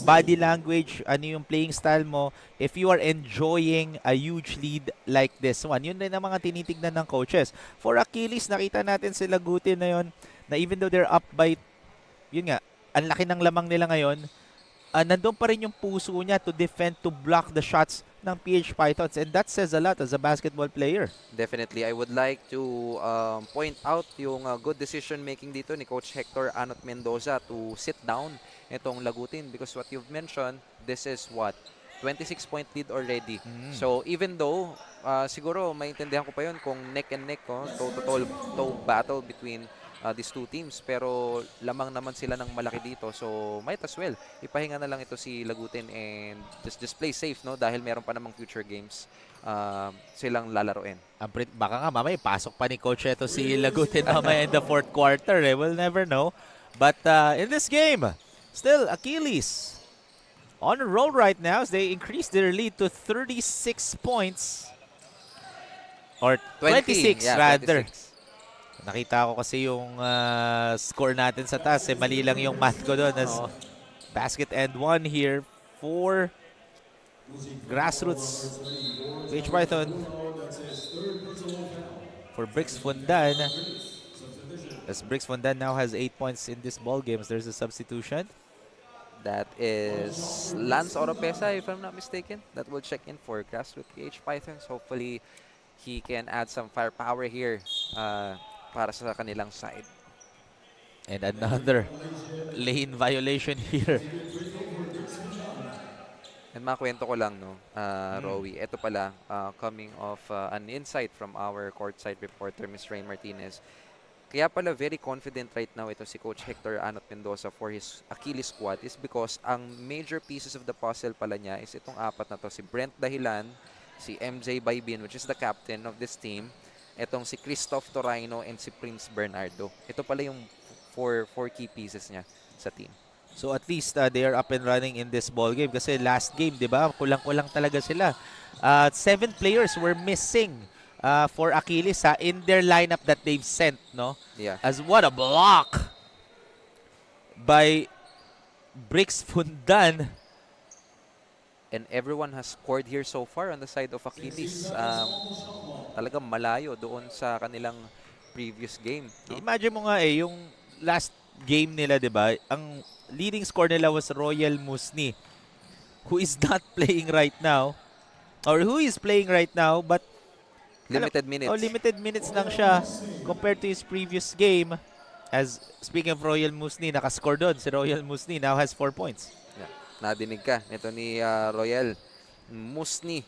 body language, ano yung playing style mo if you are enjoying a huge lead like this one? Yun din ang mga tinitignan ng coaches. For Achilles, nakita natin sila Gutin na yun, na even though they're up by, yun nga, ang laki ng lamang nila ngayon, nandun pa rin yung puso niya to defend, to block the shots ng PH Pythons, and that says a lot as a basketball player. Definitely, I would like to point out yung good decision making dito ni Coach Hector Anot Mendoza to sit down itong Lagutin, because what you've mentioned, this is what 26-point lead already. So even though siguro maintindihan ko pa yun kung neck and neck, toe battle between these two teams, pero lamang naman sila ng malaki dito, so might as well ipahinga na lang ito si Lagutin and just play safe, no, dahil meron pa namang future games silang lalaroin. Baka nga mamaya pasok pa ni coach ito si Lagutin mamaya in the fourth quarter, we'll never know. But in this game, still Achilles on a roll right now as they increase their lead to 36 points, or 26 rather. 26. Nakita ko kasi yung score natin sa taas, mali lang yung math ko doon, as basket and one here for Grassroots PH Python. For Brix Fundan, as Brix Fundan now has 8 points in this ball game, there's a substitution. That is Lance Oropesa, if I'm not mistaken, that will check in for Grassroots PH Pythons. Hopefully, he can add some firepower here para sa kanilang side. And another lane violation here. And makwento ko lang, no, Rowie, ito pala, coming off an insight from our courtside reporter, Ms. Rain Martinez. Kaya pala very confident right now ito si Coach Hector Anot Mendoza for his Achilles squad is because ang major pieces of the puzzle pala niya is itong apat na to. Si Brent Dahilan, si MJ Baybin, which is the captain of this team, itong si Christoph Torino, and si Prince Bernardo. Ito pala yung four key pieces niya sa team. So at least they are up and running in this ball game kasi last game, 'di ba? Kulang-kulang talaga sila. 7 players were missing for Achilles in their lineup that they've sent, no? Yeah. As what a block by Brix Fundan. And everyone has scored here so far on the side of Achilles. Talagang malayo doon sa kanilang previous game. No? Imagine mo nga yung last game nila, 'di ba? Ang leading score nila was Royal Musni, who is not playing right now, or who is playing right now, but Limited minutes. limited minutes lang siya compared to his previous game. As speaking of Royal Musni, nakascore doon. Si Royal Musni now has 4 points. Yeah. Nadinig ka nito ni Royal Musni.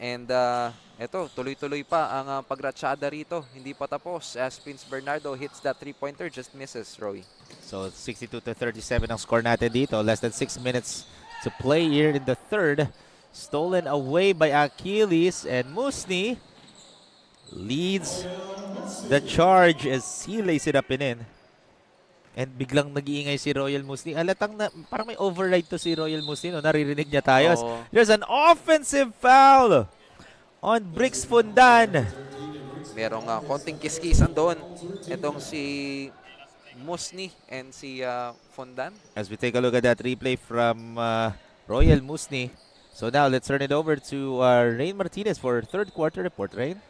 And ito, tuloy-tuloy pa ang pagratsyada rito. Hindi pa tapos as Prince Bernardo hits that 3-pointer, just misses, Roy. So 62-37 ang score natin dito. Less than 6 minutes to play here in the third. Stolen away by Achilles, and Musni leads the charge as he lays it up and in. And biglang nag-iingay si Royal Musni. Alatang na, parang may override to si Royal Musni. No? Naririnig niya tayo. Oo. There's an offensive foul on Brix Fundan. Merong konting kiskisan doon. Itong si Musni and si Fondan. As we take a look at that replay from Royal Musni. So now let's turn it over to Rain Martinez for third quarter report. Rain?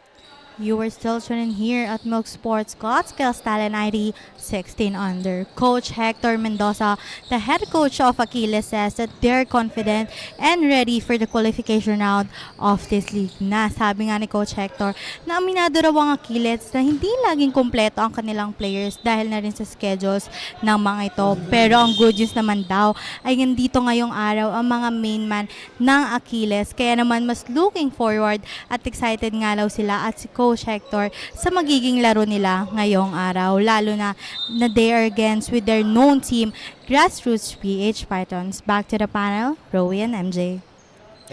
You are still tuning here at Milk Sports GRASSROOTS Talent ID 16 under. Coach Hector Mendoza, the head coach of Achilles, says that they're confident and ready for the qualification round of this league. Sabi nga ni Coach Hector na aminado raw ang Achilles na hindi laging kumpleto ang kanilang players dahil na rin sa schedules ng mga ito. Pero ang good news naman daw ay nandito ngayong araw ang mga main man ng Achilles. Kaya naman mas looking forward at excited nga daw sila at si Coach Hector sa magiging laro nila ngayong araw, lalo na they are against with their known team, Grassroots PH Pythons. Back to the panel, Rowie and MJ.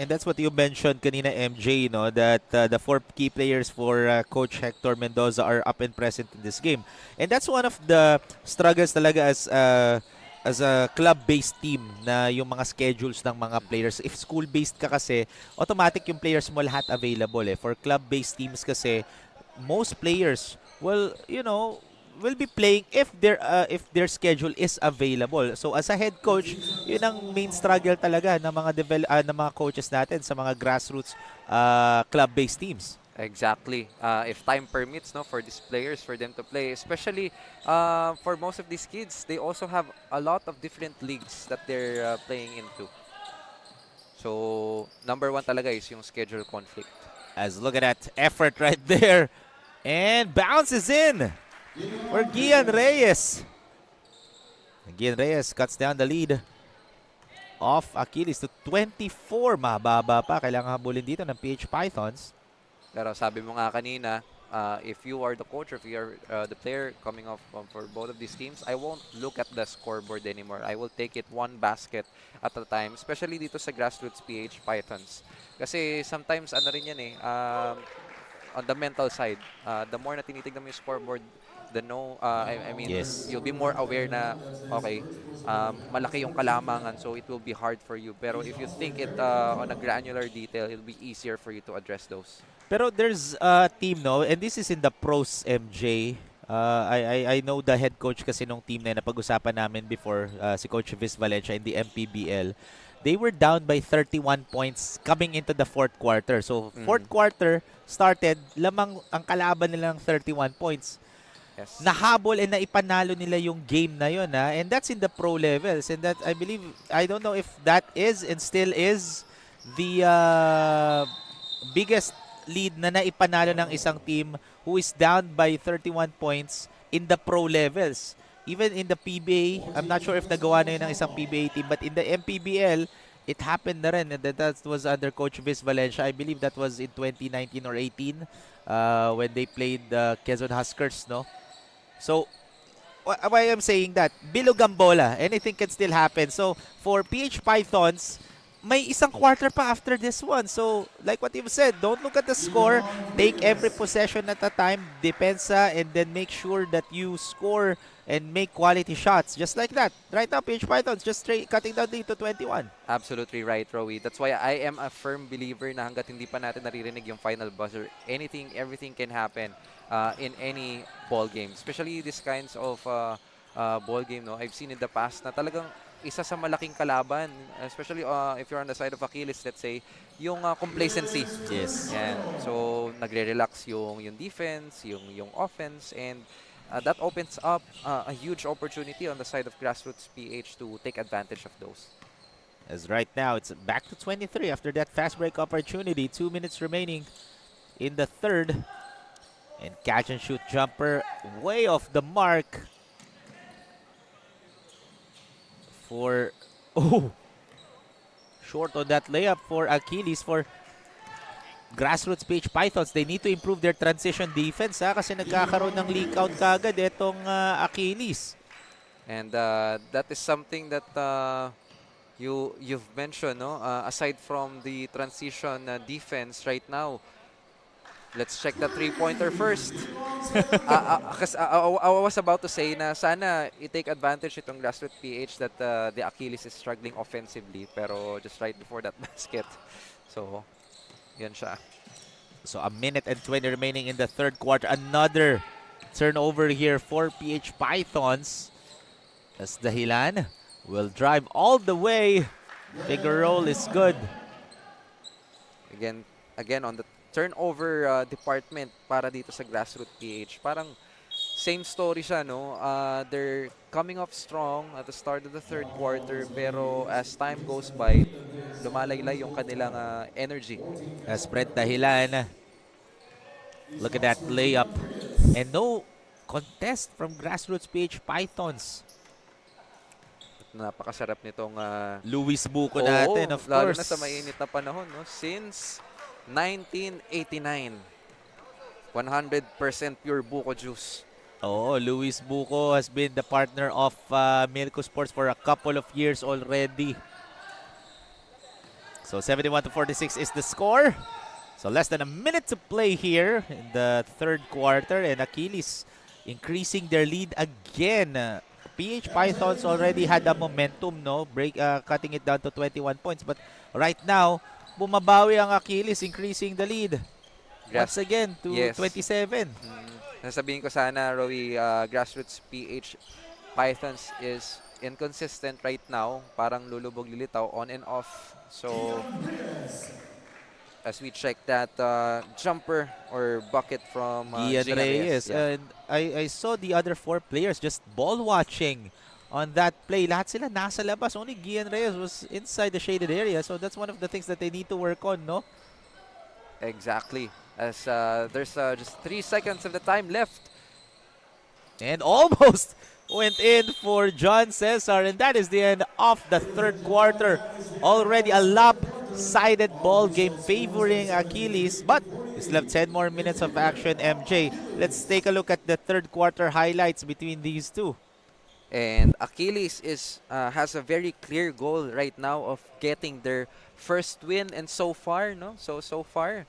And that's what you mentioned kanina, MJ, no? That the 4 key players for Coach Hector Mendoza are up and present in this game. And that's one of the struggles talaga as a club-based team na yung mga schedules ng mga players. If school-based ka kasi, automatic yung players mo lahat available. For club-based teams kasi, most players will be playing if their schedule is available. So as a head coach, yun ang main struggle talaga ng mga coaches natin sa mga grassroots club-based teams. Exactly. If time permits, no, for these players, for them to play, especially for most of these kids, they also have a lot of different leagues that they're playing into. So, number 1 talaga is yung schedule conflict. As look at that effort right there. And bounces in for Gian Reyes. Gian Reyes cuts down the lead of Achilles to 24. Mababa pa. Kailangan habulin dito ng PH Pythons. Pero sabi mo nga kanina, if you are the coach or if you are the player coming off for both of these teams, I won't look at the scoreboard anymore. I will take it one basket at a time, especially dito sa Grassroots PH Pythons. Kasi sometimes ano rin yan on the mental side, the more na tinitignan mo yung scoreboard, Yes. you'll be more aware na, okay, malaki yung kalamangan, so it will be hard for you. Pero if you think it on a granular detail, it'll be easier for you to address those. Pero there's a team, no? And this is in the pros, MJ. I know the head coach kasi nung team na napag-usapan namin before, si Coach Viz Valencia in the MPBL. They were down by 31 points coming into the fourth quarter. So, fourth quarter started, lamang ang kalaban nila ng 31 points. Yes. nahabol and naipanalo nila yung game na yun, ha? And that's in the pro levels. And that, I believe, I don't know if that is and still is the biggest lead na naipanalo ng isang team who is down by 31 points in the pro levels. Even in the PBA, I'm not sure if nagawa na yun ng isang PBA team, but in the MPBL, it happened na rin. And that was under Coach Viz Valencia. I believe that was in 2019 or 18 when they played Quezon Huskers, no? So, why I'm saying that, bilog ang bola. Anything can still happen. So, for PH Pythons, may isang quarter pa after this one. So, like what you've said, don't look at the score. Take every possession at a time, depensa, and then make sure that you score and make quality shots. Just like that. Right now, PH Pythons just straight cutting down lead to 21. Absolutely right, Rowie. That's why I am a firm believer na hanggat hindi pa natin naririnig yung final buzzer, everything can happen in any ball game. Especially these kinds of ball game, no? I've seen in the past na talagang isa sa malaking kalaban, especially if you're on the side of Achilles, let's say, yung complacency. Yes. Yan. So, nagre-relax yung defense, yung offense, and that opens up a huge opportunity on the side of Grassroots PH to take advantage of those. As right now, it's back to 23 after that fast break opportunity. 2 minutes remaining in the third. And catch and shoot jumper way off the mark. For, short on that layup for Achilles. For Grassroots PH Pythons, they need to improve their transition defense, ha, kasi nagkakaroon ng leak out kagad itong Achilles. And that is something that you've mentioned, no? Aside from the transition defense right now, let's check the three-pointer first. Because I was about to say na sana i-take advantage itong Grassroots PH that the Achilles is struggling offensively, pero just right before that basket. So, yan siya. So a minute and 20 remaining in the third quarter. Another turnover here for PH Pythons. As Dahilan will drive all the way. Figure roll is good. Again on the turnover department para dito sa Grassroots PH. Parang same story siya, no? They're coming off strong at the start of the third quarter, pero as time goes by, lumalaylay yung kanilang energy. As Brent Dahilan. Look at that layup. And no contest from Grassroots PH Pythons. Napakasarap nitong Luis Buko natin, of lalo course. na sa mainit na panahon, no? Since 1989. 100% pure buko juice. Oh, Luis Buko has been the partner of Milko Sports for a couple of years already. So 71-46 is the score. So less than a minute to play here in the third quarter, and Achilles increasing their lead again. PH Pythons already had a momentum, no? Cutting it down to 21 points, but right now bumabawi ang Achilles, increasing the lead once again to 27. Nasabihin ko sana, Rowie, Grassroots PH Pythons is inconsistent right now. Parang lulubog lilitaw, on and off. So, as we check that jumper or bucket from Gian Reyes. Yeah. And I saw the other four players just ball watching on that play. Lahat sila nasa labas. Only Gian Reyes was inside the shaded area. So that's one of the things that they need to work on, no? Exactly. As there's just 3 seconds of the time left. And almost went in for John Cesar. And that is the end of the third quarter. Already a lopsided ball game favoring Achilles. But we still have 10 more minutes of action, MJ. Let's take a look at the third quarter highlights between these two. And Achilles has a very clear goal right now of getting their first win, and so far, no? So far,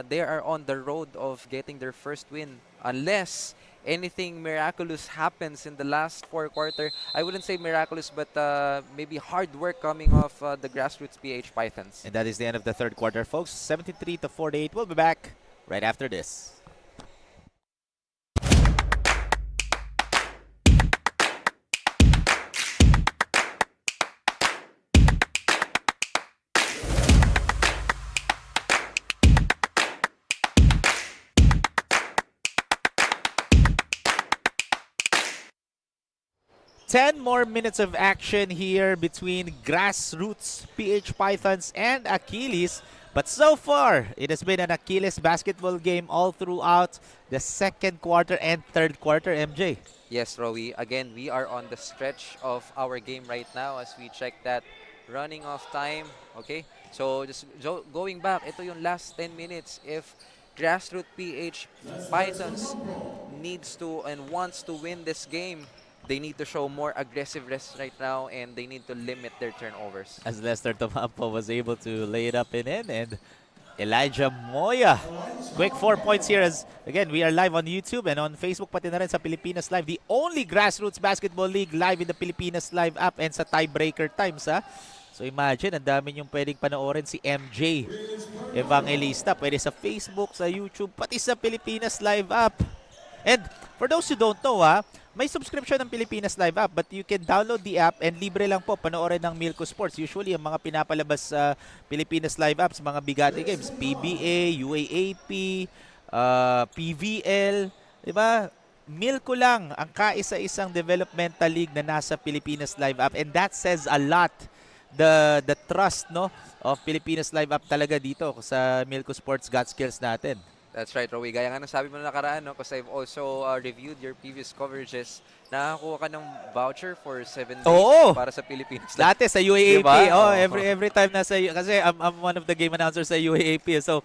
they are on the road of getting their first win, unless anything miraculous happens in the last 4 quarter. I wouldn't say miraculous, but maybe hard work coming off the Grassroots PH Pythons. And that is the end of the third quarter, folks. 73-48. We'll be back right after this. 10 more minutes of action here between Grassroots, PH Pythons, and Achilles. But so far, it has been an Achilles basketball game all throughout the second quarter and third quarter, MJ. Yes, Rowie. Again, we are on the stretch of our game right now as we check that running off time. Okay, so just going back, ito yung last 10 minutes. If Grassroots PH Pythons needs to and wants to win this game, they need to show more aggressiveness right now and they need to limit their turnovers. As Lester Tomapo was able to lay it up and in, and Elijah Moya. Quick 4 points here as, again, we are live on YouTube and on Facebook pati na rin sa Pilipinas Live. The only Grassroots Basketball League live in the Pilipinas Live app and sa tiebreaker times, ha? So imagine, ang dami niyong pwedeng panoorin si MJ Evangelista. Pwede sa Facebook, sa YouTube, pati sa Pilipinas Live app. And for those who don't know, may subscription ng Pilipinas Live app, but you can download the app and libre lang po panoorin ng Milko Sports. Usually, ang mga pinapalabas sa Pilipinas Live apps, mga bigati games, PBA, UAAP, PVL, di ba? Milko lang ang kaisa-isang developmental league na nasa Pilipinas Live app, and that says a lot. The trust, no, of Pilipinas Live app talaga dito sa Milko Sports God Skills natin. That's right, Rowie. Gaya nga ng sabi mo na nakaraan, no? Because I've also reviewed your previous coverages. Nakakuha ka ng voucher for 7 days para sa Pilipinas. Dati sa UAAP, diba? every time nasa, kasi I'm one of the game announcers sa UAAP. So,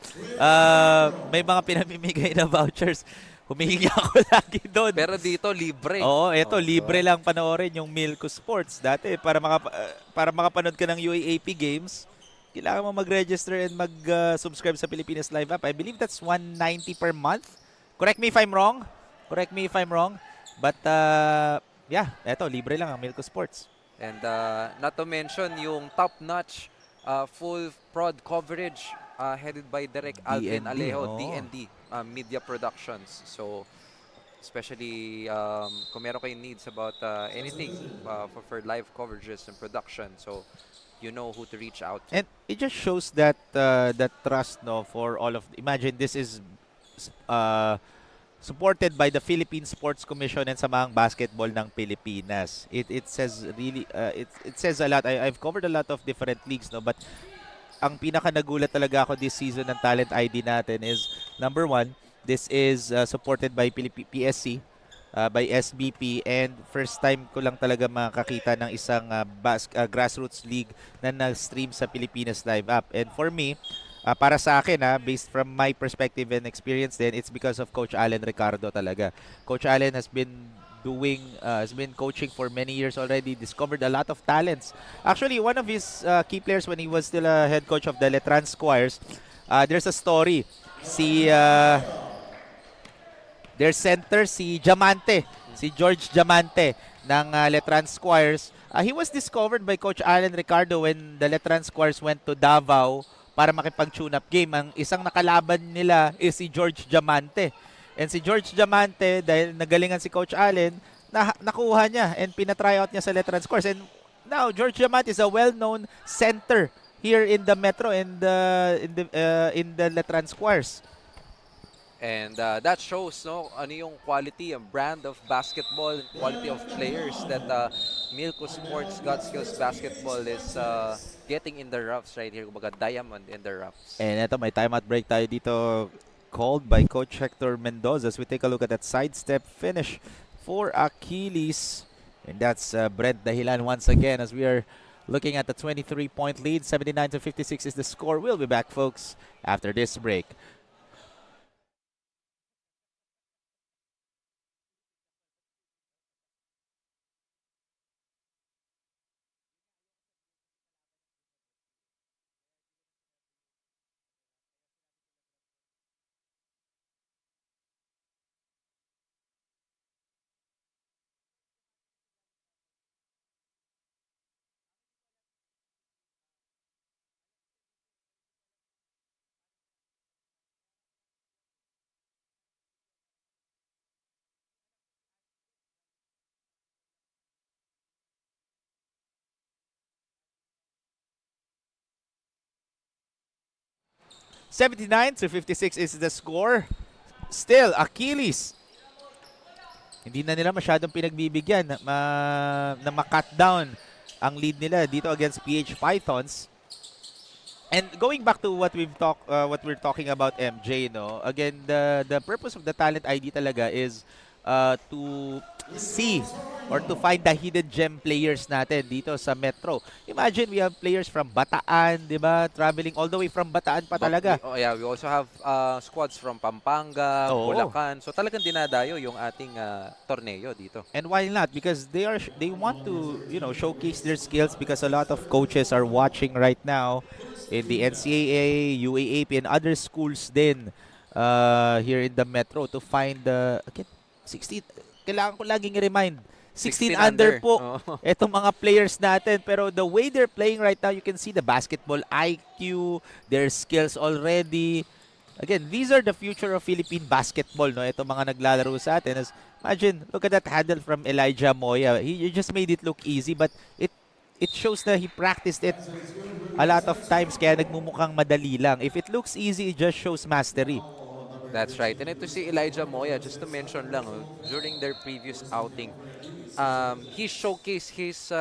may mga pinamimigay na vouchers. Humihingi ako lagi doon. Pero dito, libre. Oo, eto, libre lang panoorin yung Milko Sports. Dati, para makapanood ka ng UAAP games, kailangan mo mag-register and mag-subscribe sa Pilipinas Live app. I believe that's $190 per month. Correct me if I'm wrong. But, yeah, eto, libre lang ang Milko Sports. And not to mention yung top-notch full prod coverage headed by Direk Alvin Alejo, DND Media Productions. So, especially kung meron kayong needs about anything for live coverages and production. So, you know who to reach out to. And it just shows that that trust, no, for all of. Imagine this is supported by the Philippine Sports Commission and Samahang Basketball ng Pilipinas. It says really it says a lot. I've covered a lot of different leagues, no, but ang pinaka nagulat talaga ako this season ng Talent ID natin is number one, this is supported by PSC. By SBP, and first time ko lang talaga makakita ng isang grassroots league na nag-stream sa Pilipinas Live app. And for me, para sa akin, based from my perspective and experience din, it's because of Coach Allen Ricardo talaga. Coach Allen has been coaching for many years already, discovered a lot of talents. Actually, one of his key players when he was still a head coach of the Letran Squires, there's a story. Their center, si George Diamante ng Letran Squires. He was discovered by Coach Allen Ricardo when the Letran Squires went to Davao para makipag-tune-up game. Ang isang nakalaban nila is si George Diamante. And si George Diamante, dahil nagalingan si Coach Allen, nakuha niya and pina-try out niya sa Letran Squires. And now, George Diamante is a well-known center here in the Metro and in the Letran Squires. And that shows, no, ano yung quality, ang brand of basketball, and quality of players that Milko Sports God Skills Basketball is getting in the roughs right here. Kumbaga, diamond in the roughs. And eto, may timeout break tayo dito called by Coach Hector Mendoza as we take a look at that sidestep finish for Achilles. And that's Brent Dahilan once again as we are looking at the 23-point lead. 79-56 is the score. We'll be back, folks, after this break. $79-56 is the score. Still, Achilles Hindi na nila masyadong pinagbibigyan na ma-cut down ang lead nila dito against PH Pythons. And going back to what we're talking about, MJ, no? Again, the purpose of the talent ID talaga is to see or to find the hidden gem players natin dito sa Metro. Imagine we have players from Bataan, 'di ba? Traveling all the way from Bataan pa talaga. We also have squads from Pampanga, Oo. Bulacan. So talagang dinadayo yung ating torneo dito. And why not? Because they want to, showcase their skills because a lot of coaches are watching right now in the NCAA, UAAP, and other schools din here in the Metro to find again, 16, kailangan ko laging i-remind, 16 under po Oo. etong mga players natin. Pero the way they're playing right now, you can see the basketball IQ, their skills already. Again, these are the future of Philippine basketball, no? Itong mga naglalaro sa atin. Imagine, look at that handle from Elijah Moya. He just made it look easy, but it shows that he practiced it a lot of times, kaya nagmumukhang madali lang. If it looks easy, it just shows mastery. That's right. And ito si Elijah Moya, just to mention lang, during their previous outing, he showcased his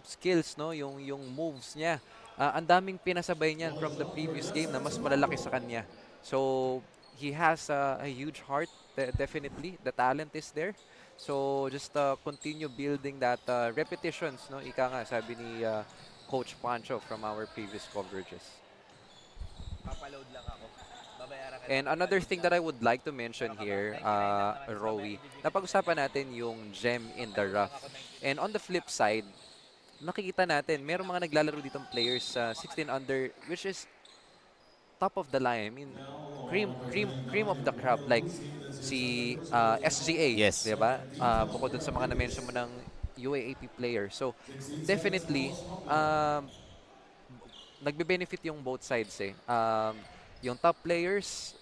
skills, no? Yung moves niya. Ang daming pinasabay niyan from the previous game na mas malalaki sa kanya. So, he has a huge heart, definitely. The talent is there. So, just continue building that repetitions, no? Ika nga, sabi ni Coach Pancho from our previous coverages. Papaload lang ako. And another thing that I would like to mention here, Rowie, napag-usapan natin yung gem in the rough. And on the flip side, nakikita natin, merong mga naglalaro ditong players sa 16 under, which is top of the line. I mean, cream of the crop, like si SGA, Yes. diba? Bukod dun sa mga na-mention mo ng UAAP player. So, definitely, nagbe-benefit yung both sides eh. Yung top players,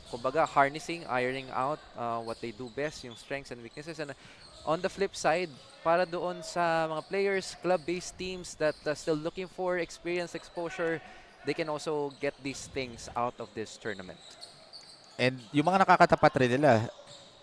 kumbaga harnessing, ironing out what they do best, yung strengths and weaknesses. And on the flip side, para doon sa mga players, club-based teams that still looking for experience, exposure, they can also get these things out of this tournament. And yung mga nakakatapat rin nila,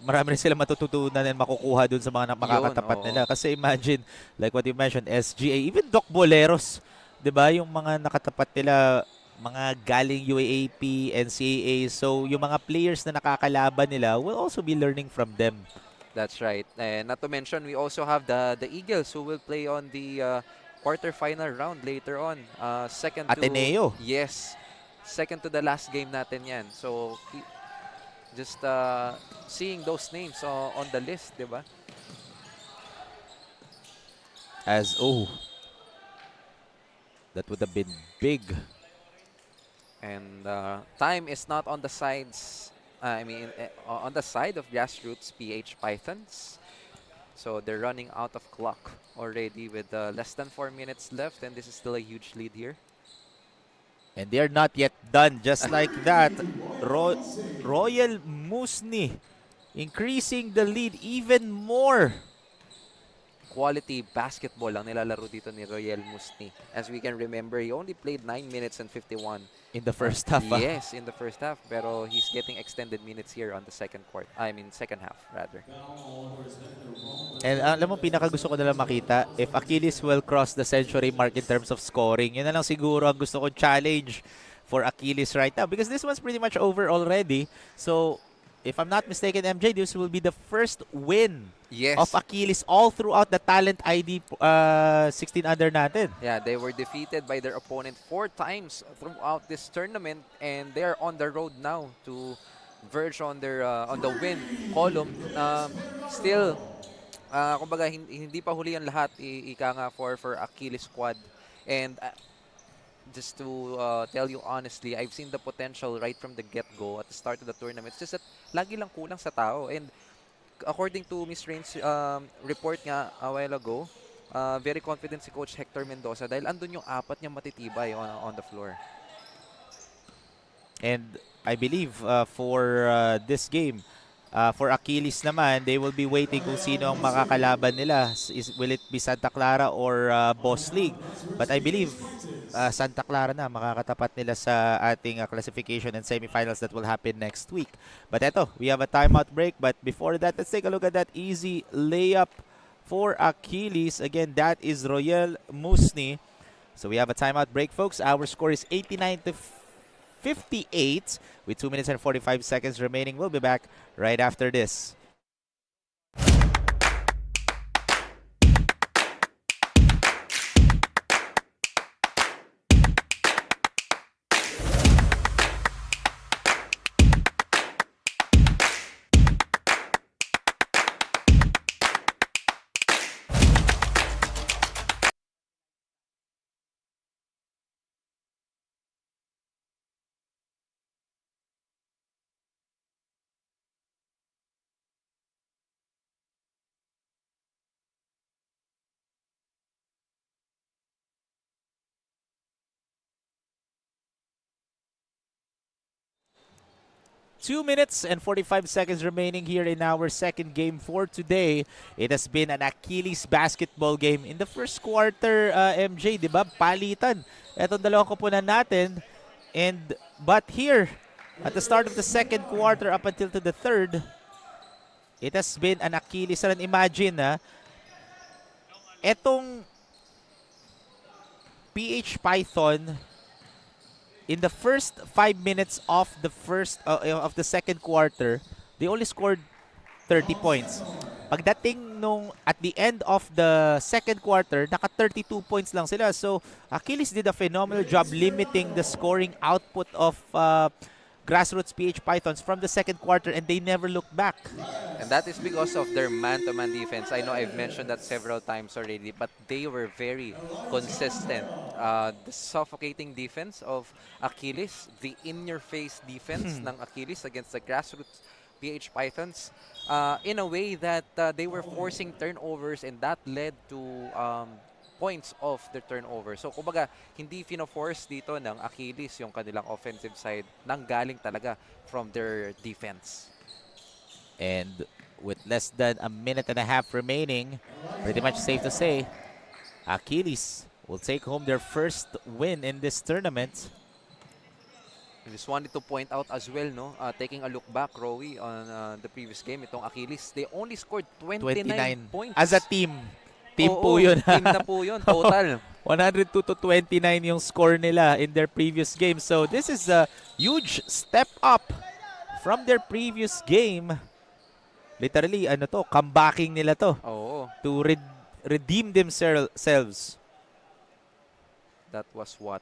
marami rin sila matututunan and makukuha dun sa mga makakatapat oo. nila. Kasi imagine, like what you mentioned, SGA, even Doc Boleros, 'di ba? Yung mga nakatapat nila, mga galing UAAP, NCAA. So, yung mga players na nakakalaban nila will also be learning from them. That's right. And not to mention, we also have the Eagles who will play on the quarterfinal round later on. Second to... Ateneo. Yes. Second to the last game natin yan. So, just seeing those names on the list, di ba? That would have been big. And time is not on the sides, on the side of Grassroots PH Pythons. So they're running out of clock already with less than 4 minutes left, and this is still a huge lead here. And they're not yet done. Just like that, Royal Musni increasing the lead even more. Quality basketball ang nilalaro dito ni Royal Musni. As we can remember, he only played 9 minutes and 51. In the first half. Yes, in the first half. Pero he's getting extended minutes here on the second half, rather. And alam mo, pinakagusto ko na lang makita, if Achilles will cross the century mark in terms of scoring, yun na lang siguro ang gusto kong challenge for Achilles right now. Because this one's pretty much over already. So, if I'm not mistaken, MJ, this will be the first win of Achilles all throughout the talent ID 16 under natin. Yeah, they were defeated by their opponent 4 times throughout this tournament, and they are on the road now to verge on their on the win column. Still, kumbaga hindi pa huli ang lahat, ika nga for Achilles squad. And just to tell you honestly, I've seen the potential right from the get-go at the start of the tournament. It's just that lagi lang kulang sa tao. And according to Miss Rain's report nga a while ago, very confident si Coach Hector Mendoza dahil andun yung 4 niya matitibay on the floor. And I believe for this game, for Achilles naman, they will be waiting kung sino ang makakalaban nila. Will it be Santa Clara or Boss League? But I believe Santa Clara na makakatapat nila sa ating classification and semifinals that will happen next week. But eto, we have a timeout break. But before that, let's take a look at that easy layup for Achilles. Again, that is Royal Musni. So we have a timeout break, folks. Our score is 89-58 with 2 minutes and 45 seconds remaining. We'll be back right after this. Two minutes and 45 seconds remaining here in our second game for today. It has been an Achilles basketball game. In the first quarter, MJ, di ba? Palitan. Etong dalawang koponan natin. But here, at the start of the second quarter up until to the third, it has been an Achilles. And imagine, etong PH Python, in the first 5 minutes of the second quarter, they only scored 30 points. Pagdating nung at the end of the second quarter, naka 32 points lang sila. So Achilles did a phenomenal job limiting the scoring output of Grassroots PH Pythons from the second quarter, and they never looked back. And that is because of their man-to-man defense. I know I've mentioned that several times already, but they were very consistent. The suffocating defense of Achilles, the in-your-face defense ng Achilles against the Grassroots PH Pythons, in a way that they were forcing turnovers, and that led to points of the turnover. So, kumbaga, hindi fino-force dito ng Achilles yung kanilang offensive side, nang galing talaga from their defense. And with less than a minute and a half remaining, pretty much safe to say, Achilles will take home their first win in this tournament. I just wanted to point out as well, no, taking a look back, Rowie, on the previous game, itong Achilles, they only scored 29 points. As a team. Team Oo, po yun. Team na po yun, total. 102-29 yung score nila in their previous game. So this is a huge step up from their previous game. Literally, comebacking nila to. Oo. To redeem themselves. That was what?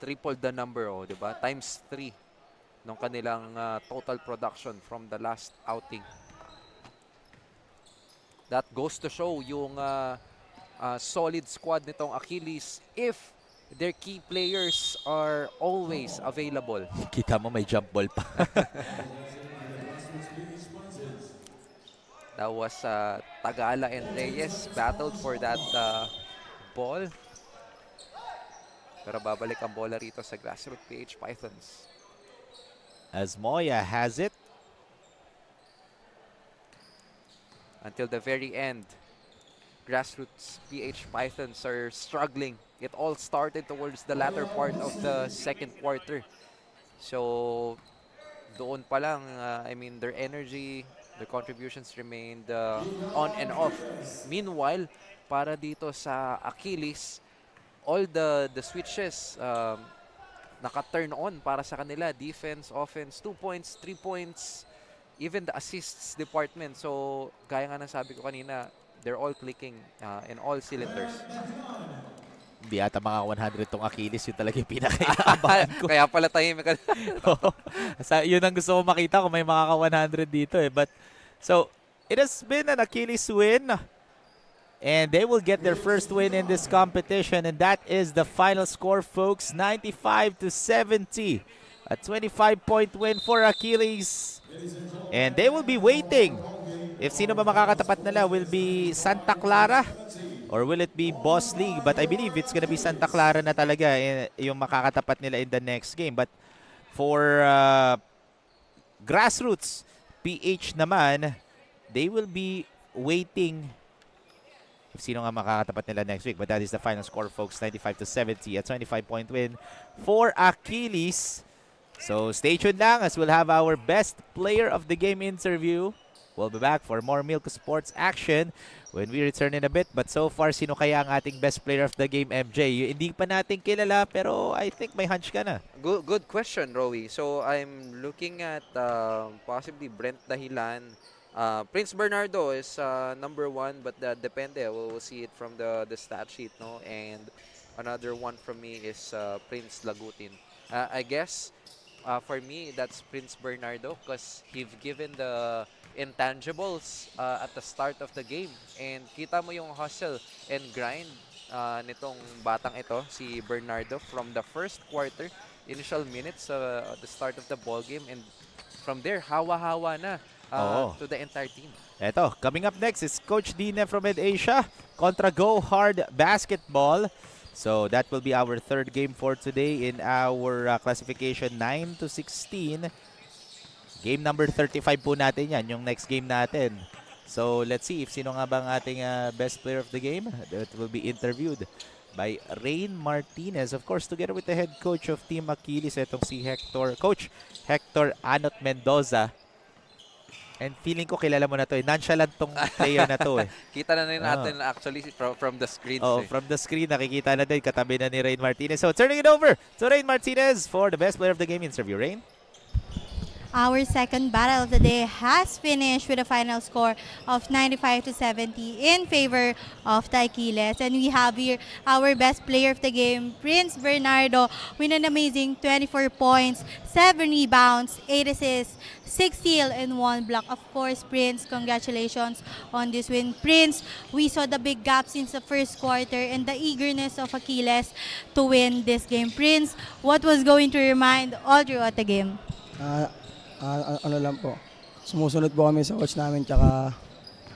Triple the number, diba? Times 3 ng kanilang total production from the last outing. That goes to show yung solid squad nitong Achilles if their key players are always available. Kita mo may jump ball pa. That was Tagala and Reyes battled for that ball. Pero babalik ang bola rito sa Grassroots PH Pythons. As Moya has it. Until the very end, Grassroots PH Pythons are struggling. It all started towards the latter part of the second quarter. So, doon pa lang, their energy, their contributions remained on and off. Meanwhile, para dito sa Achilles, all the switches naka-turn on para sa kanila. Defense, offense, 2 points, 3 points, even the assists department. So, gaya nga ng sabi ko kanina, they're all clicking in all cylinders. Hindi ata mga 100 tong Achilles. Yun talaga yung pinaka-inaabangan ko. Kaya pala tahimik ka. Yun ang gusto ko makita kung may makaka-100 dito eh. But, so, it has been an Achilles win. And they will get their first win in this competition. And that is the final score, folks. 95-70. A 25-point win for Achilles. And they will be waiting. If sino ba makakatapat nila, will be Santa Clara or will it be Boss League? But I believe it's gonna be Santa Clara na talaga yung makakatapat nila in the next game. But for Grassroots PH naman, they will be waiting if sino nga makakatapat nila next week. But that is the final score, folks. 95-70, a 25-point win for Achilles. So stay tuned lang as we'll have our best player of the game interview. We'll be back for more Milk Sports action when we return in a bit. But so far, sino kaya ang ating best player of the game, MJ? Hindi pa natin kilala, pero I think may hunch ka na. Good question, Rowie. So I'm looking at possibly Brent Dahilan. Prince Bernardo is number one, but depende. We'll see it from the stat sheet, no? And another one from me is Prince Lagutin. I guess for me, that's Prince Bernardo because he's given the intangibles at the start of the game. And kita mo yung hustle and grind nitong batang ito, si Bernardo, from the first quarter, initial minutes at the start of the ball game. And from there, hawa-hawa na to the entire team. Eto, coming up next is Coach Dine from Asia kontra Go Hard Basketball. So that will be our third game for today in our classification 9-16. Game number 35 po natin yan, yung next game natin. So let's see if sino nga bang ating best player of the game. That will be interviewed by Rain Martinez. Of course, together with the head coach of Team Achilles, etong si Coach Hector Anot Mendoza. And feeling ko kilala mo na to eh. Nonchalant tong player na to eh. Kita na rin natin actually from the screens. Oh, from the screen, nakikita na din katabi na ni Rain Martinez. So turning it over to Rain Martinez for the best player of the game interview. Rain? Our second battle of the day has finished with a final score of 95-70 in favor of the Achilles. And we have here our best player of the game, Prince Bernardo, with an amazing 24 points, 7 rebounds, 8 assists, 6 steals, and 1 block. Of course, Prince, congratulations on this win. Prince, we saw the big gap since the first quarter and the eagerness of Achilles to win this game. Prince, what was going to your mind all throughout the game? Ano lang po, sumusunod po kami sa coach namin, tsaka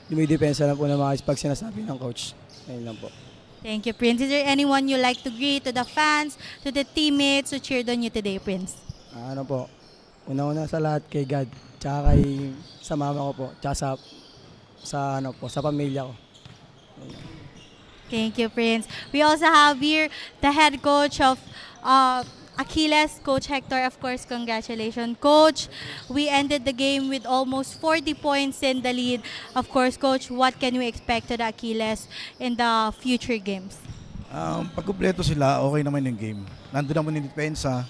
dumidepensa lang po na mga pag sinasabi ng coach. Ayun lang po. Thank you, Prince. Is there anyone you like to greet to the fans, to the teammates who cheered on you today, Prince? Ano po, una-una sa lahat kay God, tsaka kay sa mama ko po, tsaka sa pamilya ko. Thank you, Prince. We also have here the head coach of Achilles, Coach Hector. Of course, congratulations, Coach. We ended the game with almost 40 points in the lead. Of course, Coach, what can we expect to the Achilles in the future games? Pag kumpleto sila, okay naman yung game. Nandun naman yung depensa.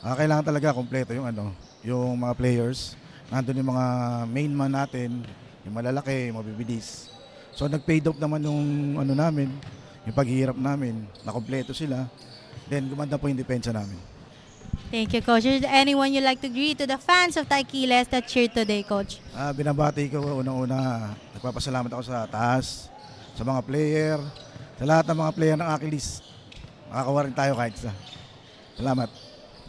Kailangan talaga kumpleto yung mga players. Nandun yung mga main man natin, yung malalaki, yung mabibilis. So nag-paid off naman yung namin, yung paghihirap namin, nakumpleto sila. Then gumanda po yung depensa namin. Thank you, Coach. Is there anyone you like to greet to the fans of the Achilles that cheered today, Coach? Binabati ko unang-una, nagpapasalamat ako sa taas, sa mga player, sa lahat ng mga player ng Achilles. Makakawa rin tayo kahit isa. Salamat.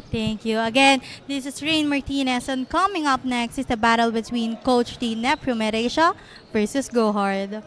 Thank you. Again, this is Rain Martinez, and coming up next is the battle between Coach Dine from Asia versus Go Hard.